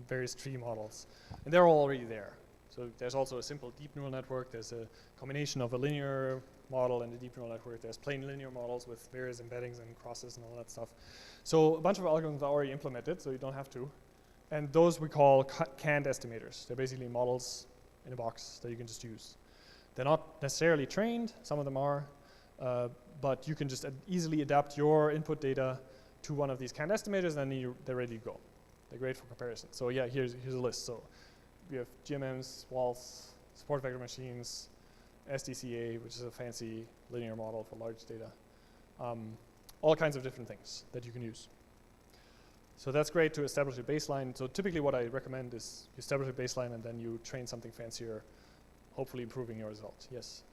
various tree models, and they're all already there. So there's also a simple deep neural network. There's a combination of a linear model and a deep neural network. There's plain linear models with various embeddings and crosses and all that stuff. So a bunch of algorithms are already implemented, so you don't have to. And those we call canned estimators. They're basically models in a box that you can just use. They're not necessarily trained, some of them are, but you can just easily adapt your input data to one of these canned estimators, and then they're ready to go. They're great for comparison. So yeah, here's a list. So we have GMMs, walls, support vector machines, SDCA, which is a fancy linear model for large data. All kinds of different things that you can use. So that's great to establish a baseline. So typically what I recommend is you establish a baseline and then you train something fancier, hopefully improving your result. Yes?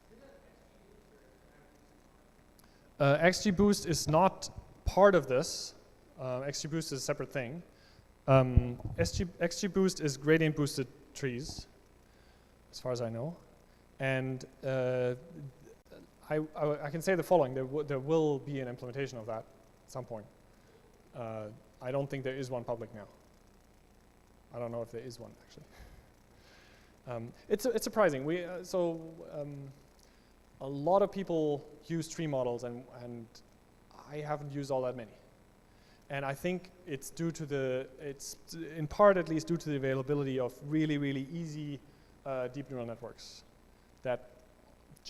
XGBoost is not part of this. XGBoost is a separate thing. XGBoost is gradient boosted trees, as far as I know. And I can say the following: there will be an implementation of that at some point. I don't think there is one public now. I don't know if there is one actually. It's surprising. A lot of people use tree models, and I haven't used all that many. And I think it's in part at least due to the availability of really, really easy deep neural networks that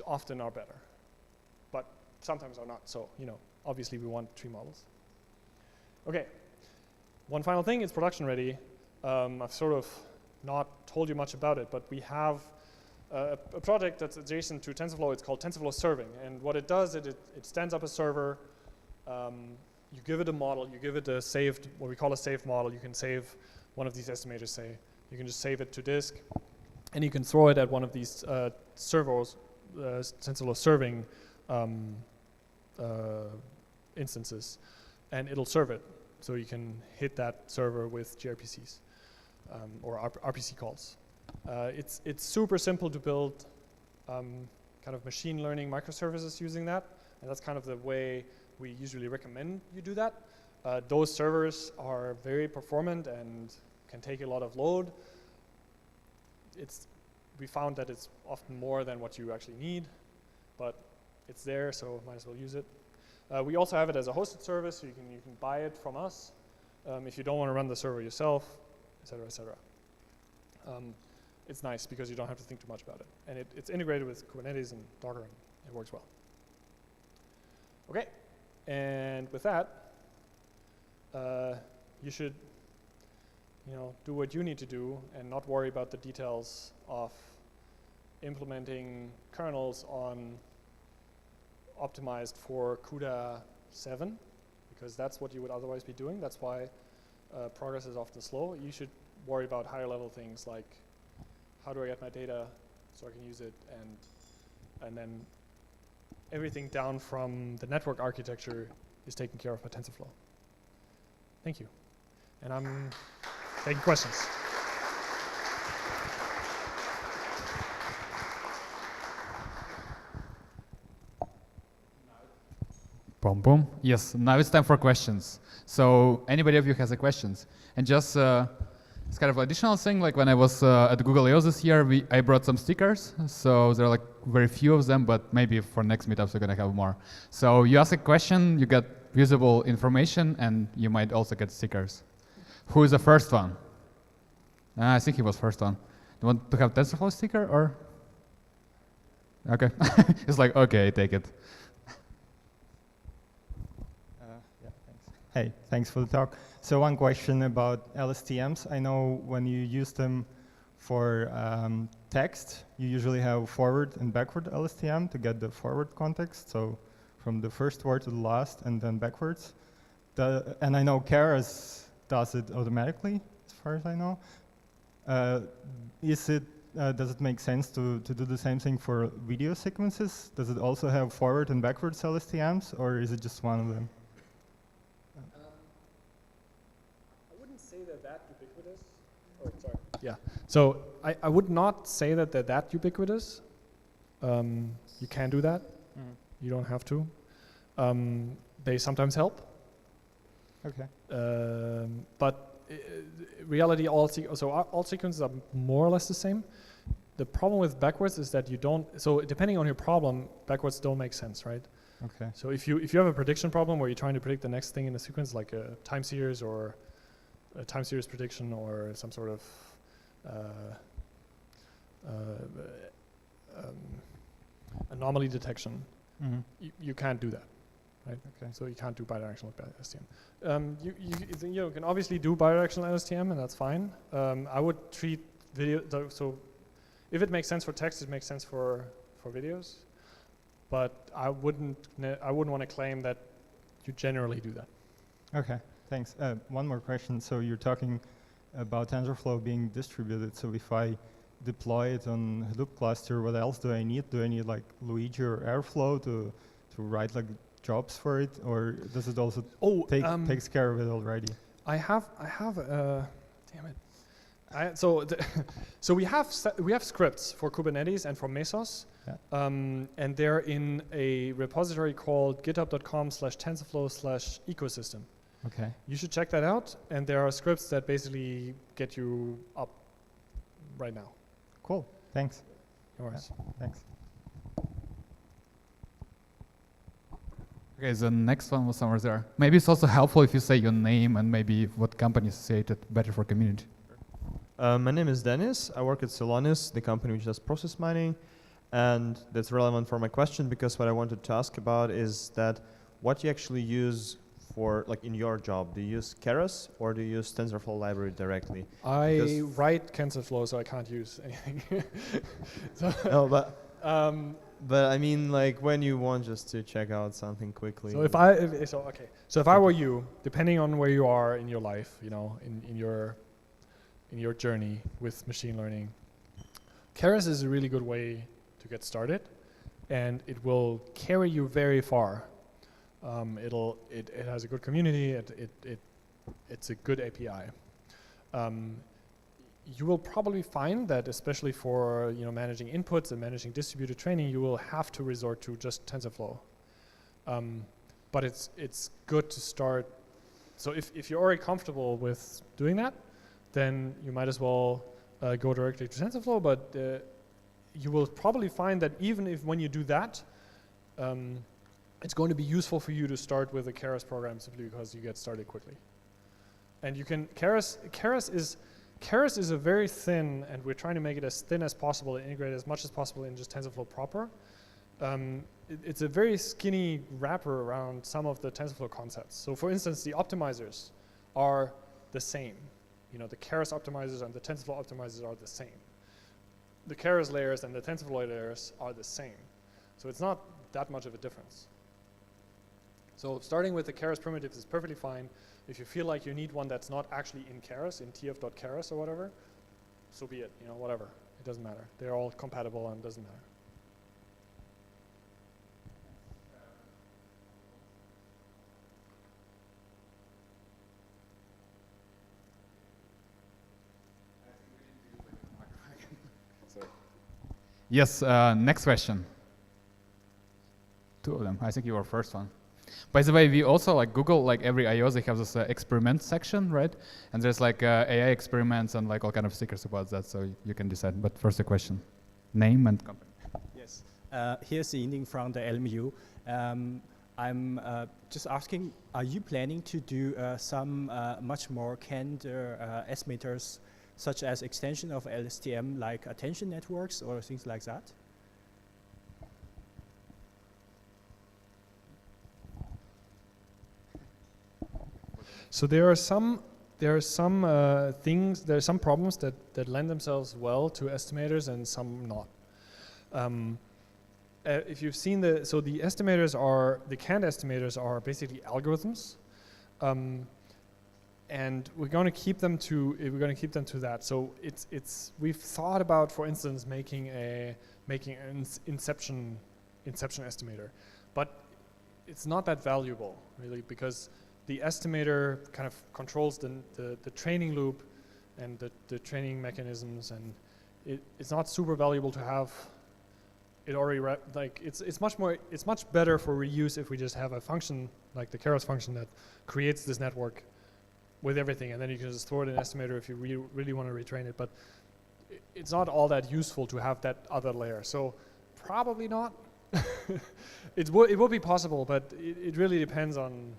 often are better, but sometimes are not. So, obviously we want tree models. Okay, one final thing, it's production ready. I've sort of not told you much about it, but we have a project that's adjacent to TensorFlow. It's called TensorFlow Serving, and what it does, it stands up a server. You give it a model, you give it a saved, what we call a saved model. You can save one of these estimators, say. You can just save it to disk, and you can throw it at one of these servers, TensorFlow Serving instances, and it'll serve it. So you can hit that server with gRPCs or RPC calls. It's super simple to build kind of machine learning microservices using that, and that's kind of the way we usually recommend you do that. Those servers are very performant and can take a lot of load. We found that it's often more than what you actually need, but it's there, so might as well use it. We also have it as a hosted service, so you can buy it from us if you don't want to run the server yourself, et cetera, et cetera. It's nice because you don't have to think too much about it. And it's integrated with Kubernetes and Docker, and it works well. Okay, and with that, you should do what you need to do and not worry about the details of implementing kernels optimized for CUDA 7, because that's what you would otherwise be doing. That's why progress is often slow. You should worry about higher level things like, how do I get my data so I can use it, and then everything down from the network architecture is taken care of by TensorFlow. Thank you. And I'm taking questions. Boom, boom. Yes, now it's time for questions. So anybody of you has a questions? And just it's kind of additional thing, like when I was at Google I/O this year, I brought some stickers. So there are like very few of them, but maybe for next meetups we're gonna have more. So you ask a question, you get usable information, and you might also get stickers. Who is the first one? I think he was first one. You want to have TensorFlow sticker or? Okay, it's like, okay, take it. Yeah, thanks. Hey, thanks for the talk. So one question about LSTMs. I know when you use them for text, you usually have forward and backward LSTM to get the forward context. So from the first word to the last and then backwards. And I know Keras does it automatically, as far as I know. Does it make sense to do the same thing for video sequences? Does it also have forward and backwards LSTMs, or is it just one of them? I wouldn't say they're that ubiquitous. Oh, sorry. Yeah. So I would not say that they're that ubiquitous. You can do that. Mm. You don't have to. They sometimes help. Okay. But reality, all sequences are more or less the same. The problem with backwards is that you don't. So depending on your problem, backwards don't make sense, right? Okay. So if you have a prediction problem where you're trying to predict the next thing in the sequence, like a time series or a time series prediction or some sort of anomaly detection, you can't do that. Right? Okay. So you can't do bidirectional LSTM. You can obviously do bidirectional LSTM, and that's fine. I would treat video. So if it makes sense for text, it makes sense for videos. But I wouldn't want to claim that you generally do that. Okay. Thanks. One more question. So you're talking about TensorFlow being distributed. So if I deploy it on Hadoop cluster, what else do I need? Do I need like Luigi or Airflow to write like jobs for it, or does it also takes care of it already? I have damn it. So we have scripts for Kubernetes and for Mesos, and they're in a repository called github.com/tensorflow/ecosystem. Okay. You should check that out, and there are scripts that basically get you up right now. Cool. Thanks. No worries. Thanks. Okay, the next one was somewhere there. Maybe it's also helpful if you say your name and maybe what company is associated better for community. My name is Dennis. I work at Solonis, the company which does process mining. And that's relevant for my question because what I wanted to ask about is that what you actually use for, like in your job, do you use Keras or do you use TensorFlow library directly? I write TensorFlow, so I can't use anything. No, but I mean, like when you want just to check out something quickly. So if I were you, depending on where you are in your life, you know, in your journey with machine learning, Keras is a really good way to get started, and it will carry you very far. It has a good community. It's a good API. You will probably find that, especially for managing inputs and managing distributed training, you will have to resort to just TensorFlow. But it's good to start. So if you're already comfortable with doing that, then you might as well go directly to TensorFlow. But you will probably find that even if when you do that, it's going to be useful for you to start with a Keras program simply because you get started quickly. And you can Keras is a very thin, and we're trying to make it as thin as possible and integrate as much as possible in just TensorFlow proper. It's a very skinny wrapper around some of the TensorFlow concepts. So for instance, the optimizers are the same. The Keras optimizers and the TensorFlow optimizers are the same. The Keras layers and the TensorFlow layers are the same. So it's not that much of a difference. So starting with the Keras primitives is perfectly fine. If you feel like you need one that's not actually in Keras, in tf.keras or whatever, so be it, whatever. It doesn't matter. They're all compatible and it doesn't matter. Yes, next question. Two of them. I think you were first one. By the way, we also, like Google, like every I/O, they have this experiment section, right? And there's like AI experiments and like all kind of stickers about that, so you can decide. But first a question. Name and company. Yes. Here's Ying from the LMU. I'm just asking, are you planning to do some much more canned estimators, such as extension of LSTM, like attention networks or things like that? So there are some problems that lend themselves well to estimators and some not. If you've seen the canned estimators are basically algorithms, and we're going to keep them to that. So we've thought about, for instance, making an inception estimator, but it's not that valuable really, because the estimator kind of controls the training loop and the training mechanisms, and it's not super valuable to have it already it's much better for reuse if we just have a function like the Keras function that creates this network with everything, and then you can just throw it in an estimator if you really want to retrain it. But it's not all that useful to have that other layer. So probably not. It will be possible, but it really depends on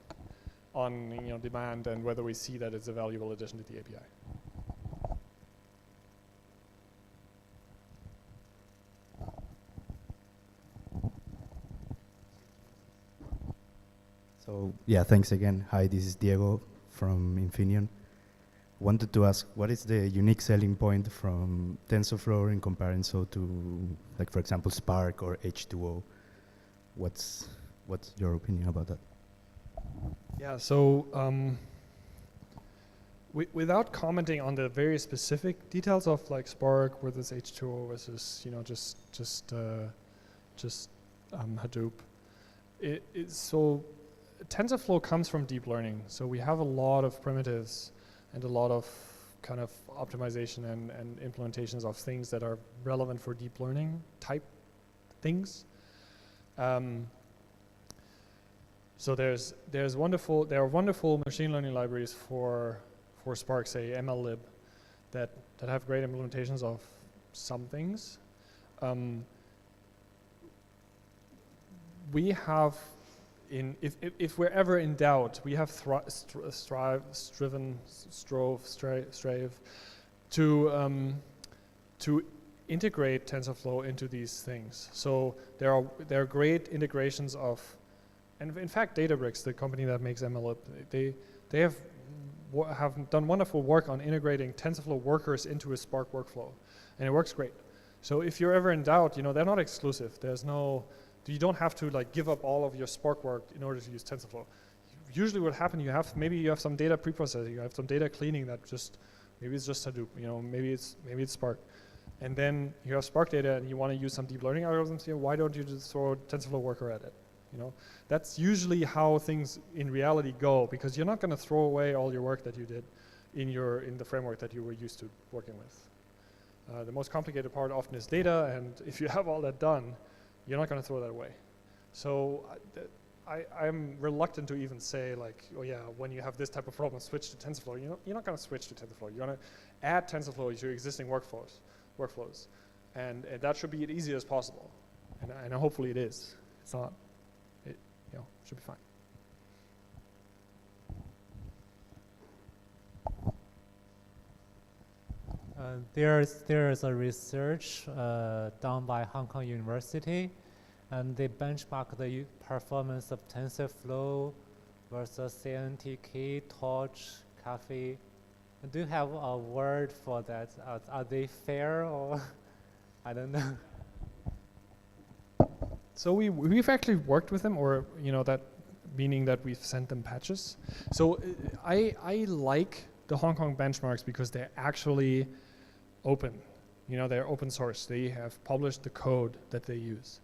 demand and whether we see that it's a valuable addition to the API. So yeah, thanks again. Hi, this is Diego from Infineon. Wanted to ask, what is the unique selling point from TensorFlow in comparison to, like, for example, Spark or H2O? What's your opinion about that? Yeah, so without commenting on the very specific details of like Spark versus H2O versus just Hadoop, so TensorFlow comes from deep learning. So we have a lot of primitives and a lot of kind of optimization and implementations of things that are relevant for deep learning type things. So there are wonderful machine learning libraries for Spark, say MLlib, that have great implementations of some things. We have, if we're ever in doubt, we have strive to integrate TensorFlow into these things. So there are great integrations of, and in fact, Databricks, the company that makes MLlib, they have done wonderful work on integrating TensorFlow workers into a Spark workflow, and it works great. So if you're ever in doubt, they're not exclusive. You don't have to like give up all of your Spark work in order to use TensorFlow. Usually what happens, maybe you have some data preprocessing, you have some data cleaning that maybe it's just Hadoop, maybe it's Spark. And then you have Spark data and you want to use some deep learning algorithms here, why don't you just throw a TensorFlow worker at it? That's usually how things in reality go, because you're not going to throw away all your work that you did in the framework that you were used to working with. The most complicated part often is data, and if you have all that done, you're not going to throw that away. So I'm reluctant to even say like, oh yeah, when you have this type of problem, switch to TensorFlow. You're not going to switch to TensorFlow. You're going to add TensorFlow to your existing workflows, and that should be as easy as possible. And hopefully it is. It's not. It should be fine. There is a research done by Hong Kong University, and they benchmark the performance of TensorFlow versus CNTK, Torch, Caffe. Do you have a word for that? Are they fair, or I don't know? So we've actually worked with them, or that meaning that we've sent them patches. So I like the Hong Kong benchmarks because they're actually open. They're open source. They have published the code that they use.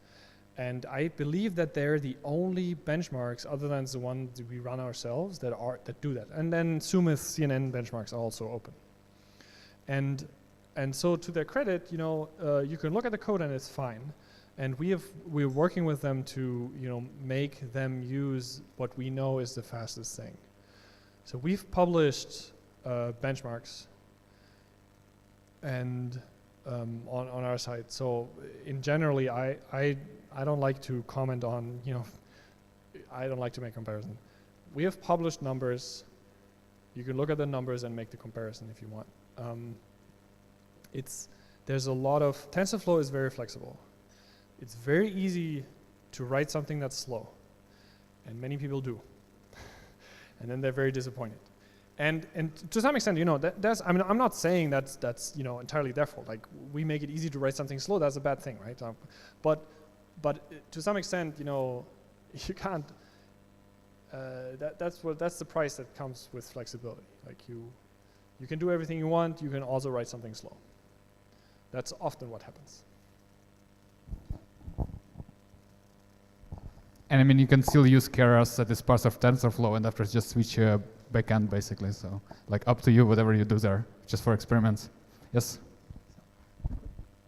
And I believe that they're the only benchmarks other than the one that we run ourselves that do that. And then Sumith CNN benchmarks are also open. And so to their credit, you can look at the code and it's fine. And we're working with them to make them use what we know is the fastest thing. So we've published benchmarks and on our site. So in generally, I don't like to comment on, I don't like to make comparison. We have published numbers. You can look at the numbers and make the comparison if you want. There's a lot of, TensorFlow is very flexible. It's very easy to write something that's slow, and many people do. And then they're very disappointed. And to some extent, I'm not saying that's entirely their fault. Like, we make it easy to write something slow, that's a bad thing, right? But to some extent, you can't. That's the price that comes with flexibility. Like, you can do everything you want. You can also write something slow. That's often what happens. And you can still use Keras that is part of TensorFlow, and after just switch backend basically. So like up to you, whatever you do there, just for experiments. Yes.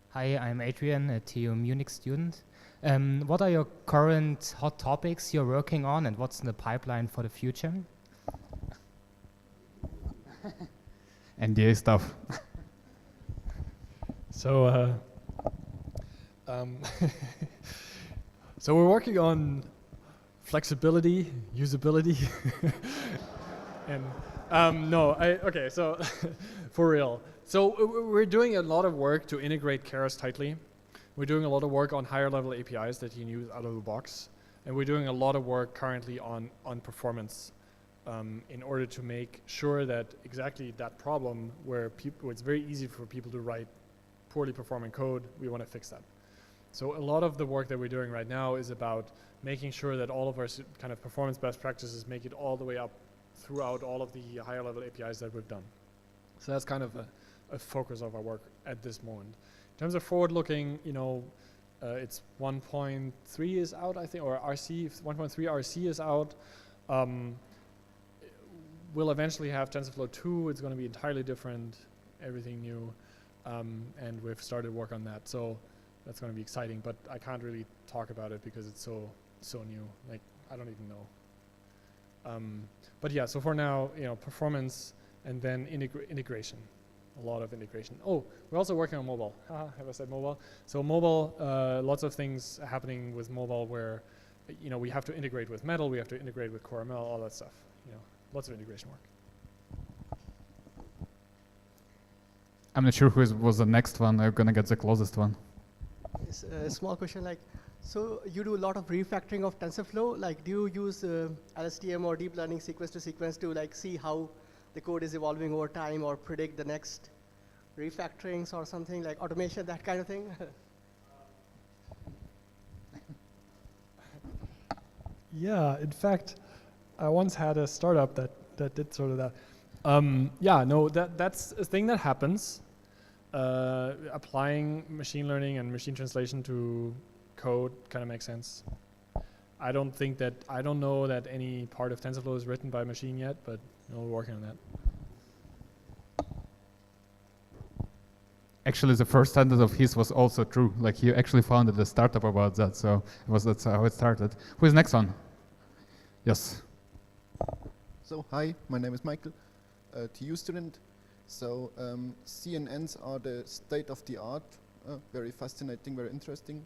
Hi, I'm Adrian, a TU Munich student. What are your current hot topics you're working on, and what's in the pipeline for the future? NDA stuff. So, so we're working on flexibility, usability, and okay, so for real. So we're doing a lot of work to integrate Keras tightly. We're doing a lot of work on higher level APIs that you can use out of the box. And we're doing a lot of work currently on performance in order to make sure that exactly that problem where it's very easy for people to write poorly performing code, we want to fix that. So a lot of the work that we're doing right now is about making sure that all of our kind of performance best practices make it all the way up throughout all of the higher level APIs that we've done. So that's kind of a focus of our work at this moment. In terms of forward looking, it's 1.3 is out, I think, or RC, 1.3 RC is out. we'll eventually have TensorFlow 2. It's going to be entirely different, everything new, and we've started work on that. So that's going to be exciting, but I can't really talk about it because it's so new. Like, I don't even know. But yeah, so for now, performance and then integration, a lot of integration. Oh, we're also working on mobile. Have I said mobile? So mobile, lots of things happening with mobile where, we have to integrate with Metal, we have to integrate with CoreML, all that stuff. Lots of integration work. I'm not sure who was the next one. I'm gonna get the closest one. It's a small question, like, so you do a lot of refactoring of TensorFlow. Like, do you use LSTM or deep learning sequence to sequence to like see how the code is evolving over time or predict the next refactorings or something like automation, that kind of thing? Yeah, in fact, I once had a startup that did sort of that. Yeah, no, that's a thing that happens. Applying machine learning and machine translation to code kind of makes sense. I don't know that any part of TensorFlow is written by a machine yet, but we're working on that. Actually, the first sentence of his was also true. Like, he actually founded a startup about that, so that's how it started. Who is next one? Yes. So, hi, my name is Michael, TU student. So, CNNs are the state of the art, very fascinating, very interesting.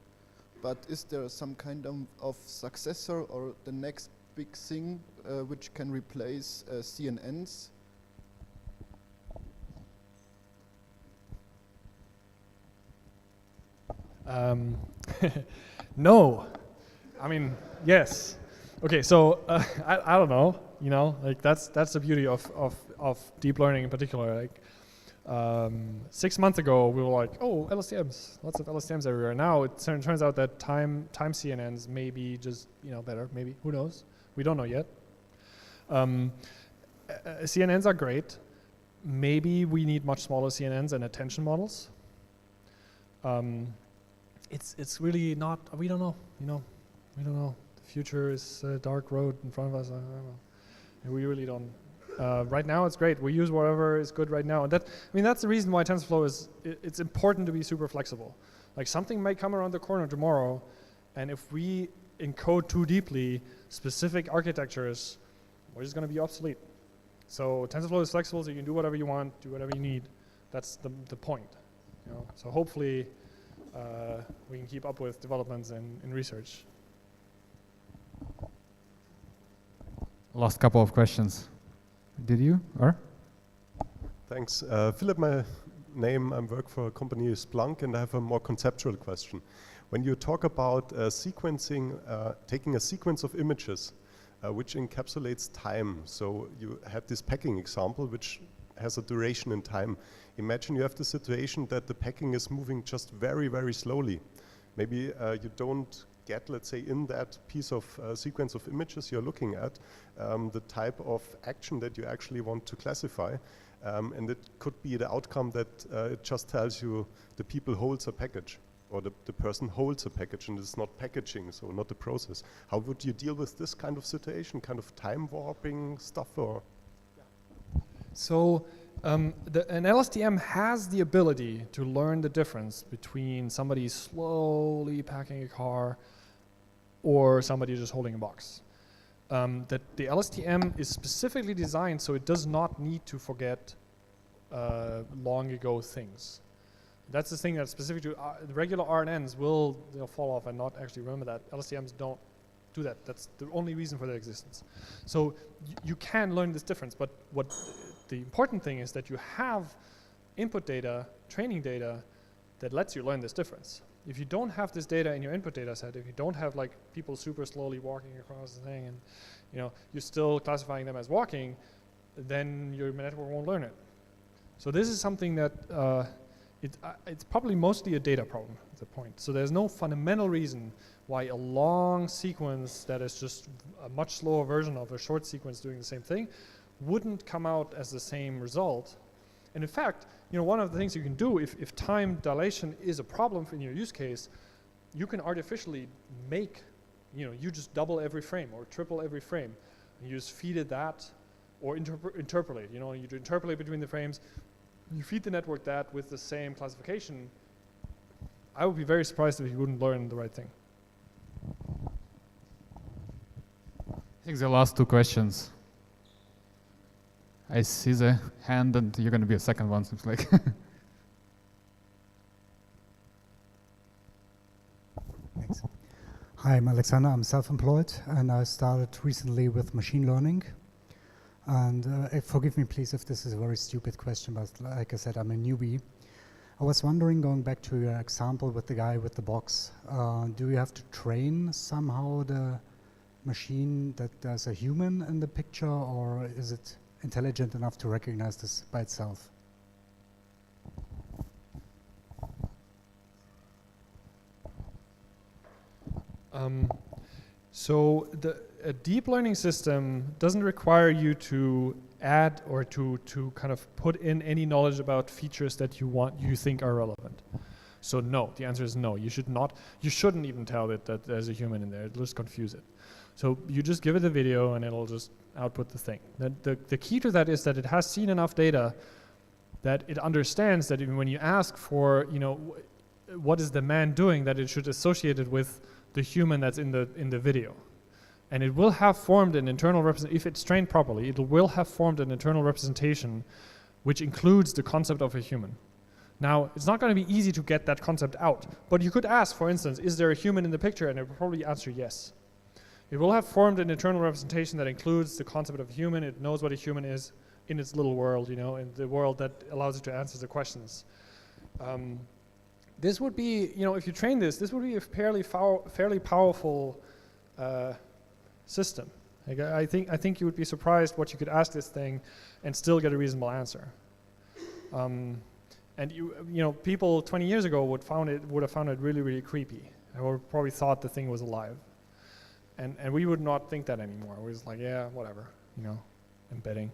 But is there some kind of successor or the next big thing which can replace CNNs? No. I mean, yes. Okay, so I don't know. Like that's the beauty of deep learning in particular. Like 6 months ago, we were like, oh, LSTMs, lots of LSTMs everywhere. Now it turns out that time CNNs may be just better. Maybe, who knows? We don't know yet. CNNs are great. Maybe we need much smaller CNNs and attention models. It's really not. We don't know. We don't know. The future is a dark road in front of us. I don't know. And we really don't. Right now, it's great. We use whatever is good right now, and that's the reason why TensorFlow is. It's important to be super flexible. Like, something may come around the corner tomorrow, and if we encode too deeply specific architectures, we're just going to be obsolete. So TensorFlow is flexible, so you can do whatever you want, do whatever you need. That's the point. So hopefully we can keep up with developments in research. Last couple of questions. Did you, or? Thanks. Philip, my name, I work for a company Splunk, and I have a more conceptual question. When you talk about sequencing, taking a sequence of images, which encapsulates time, so you had this packing example, which has a duration in time. Imagine you have the situation that the packing is moving just very, very slowly. Maybe you don't get, let's say, in that piece of sequence of images you're looking at, the type of action that you actually want to classify. And it could be the outcome that it just tells you the people holds a package, or the person holds a package, and it's not packaging, so not the process. How would you deal with this kind of situation, kind of time warping stuff? Or? So an LSTM has the ability to learn the difference between somebody slowly packing a car or somebody just holding a box. That the LSTM is specifically designed so it does not need to forget long ago things. That's the thing that's specific to the regular RNNs they'll fall off and not actually remember that. LSTMs don't do that. That's the only reason for their existence. So you can learn this difference, but what the important thing is that you have input data, training data, that lets you learn this difference. If you don't have this data in your input data set, if you don't have like people super slowly walking across the thing and you're still classifying them as walking, then your network won't learn it. So this is something that it's probably mostly a data problem at the point. So there's no fundamental reason why a long sequence that is just a much slower version of a short sequence doing the same thing wouldn't come out as the same result. And in fact, one of the things you can do if time dilation is a problem in your use case, you can artificially make, you just double every frame or triple every frame. And you just feed it that or interpolate. You know, you interpolate between the frames. You feed the network that with the same classification. I would be very surprised if you wouldn't learn the right thing. I think the last two questions. I see the hand, and you're going to be a second one, seems like. Thanks. Hi, I'm Alexander. I'm self-employed, and I started recently with machine learning. And forgive me, please, if this is a very stupid question, but like I said, I'm a newbie. I was wondering, going back to your example with the guy with the box, do you have to train somehow the machine that there's a human in the picture, or is it intelligent enough to recognize this by itself? So a deep learning system doesn't require you to add or to kind of put in any knowledge about features that you think are relevant. So no, the answer is no. You shouldn't even tell it that there's a human in there. It'll just confuse it. So you just give it the video and it'll just output the thing. The key to that is that it has seen enough data that it understands that even when you ask for, you know, what is the man doing, that it should associate it with the human that's in the video. And it will have formed an internal representation, if it's trained properly, it will have formed an internal representation which includes the concept of a human. Now, it's not going to be easy to get that concept out, but you could ask, for instance, is there a human in the picture? And it will probably answer yes. It will have formed an internal representation that includes the concept of a human. It knows what a human is in its little world, you know, in the world that allows it to answer the questions. This would be, you know, if you train this would be a fairly powerful system. Like I think you would be surprised what you could ask this thing and still get a reasonable answer. And you know, people 20 years ago would have found it really, really creepy. I would probably thought the thing was alive. And we would not think that anymore. We're just like, yeah, whatever, you know, embedding.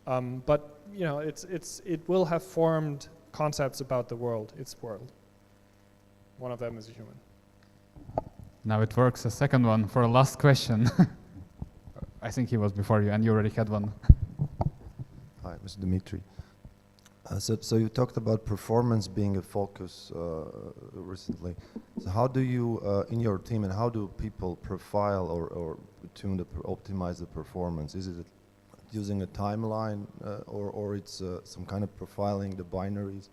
But you know, it will have formed concepts about the world, its world. One of them is a human. Now it works. A second one for a last question. I think he was before you, and you already had one. Hi, Mr. Dimitri. So you talked about performance being a focus recently. So how do you, in your team, and how do people profile or tune optimize the performance? Is it using a timeline, or it's some kind of profiling the binaries?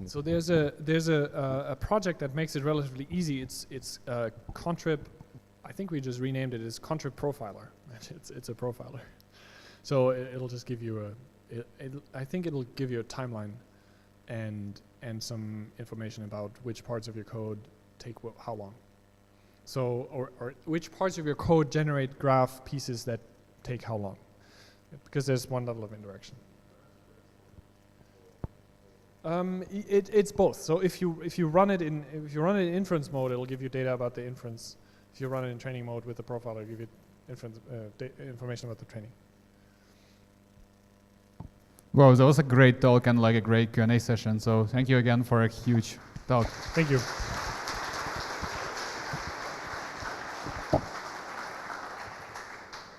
So there's a project that makes it relatively easy. It's Contrib. I think we just renamed it as Contrib Profiler. It's a profiler. So it'll just give you I think it'll give you a timeline and some information about which parts of your code take how long. So or which parts of your code generate graph pieces that take how long, because there's one level of indirection. It's both. So if you run it in inference mode, it'll give you data about the inference. If you run it in training mode with the profiler, it'll give you inference information about the training. Wow, that was a great talk and like a great Q&A session. So thank you again for a huge talk. Thank you.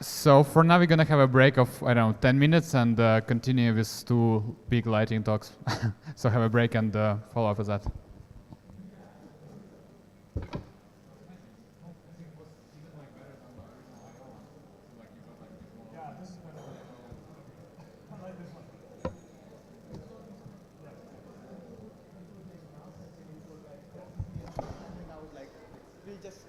So for now, we're going to have a break of, I don't know, 10 minutes and continue with 2 big lighting talks. So have a break and follow up with that. We just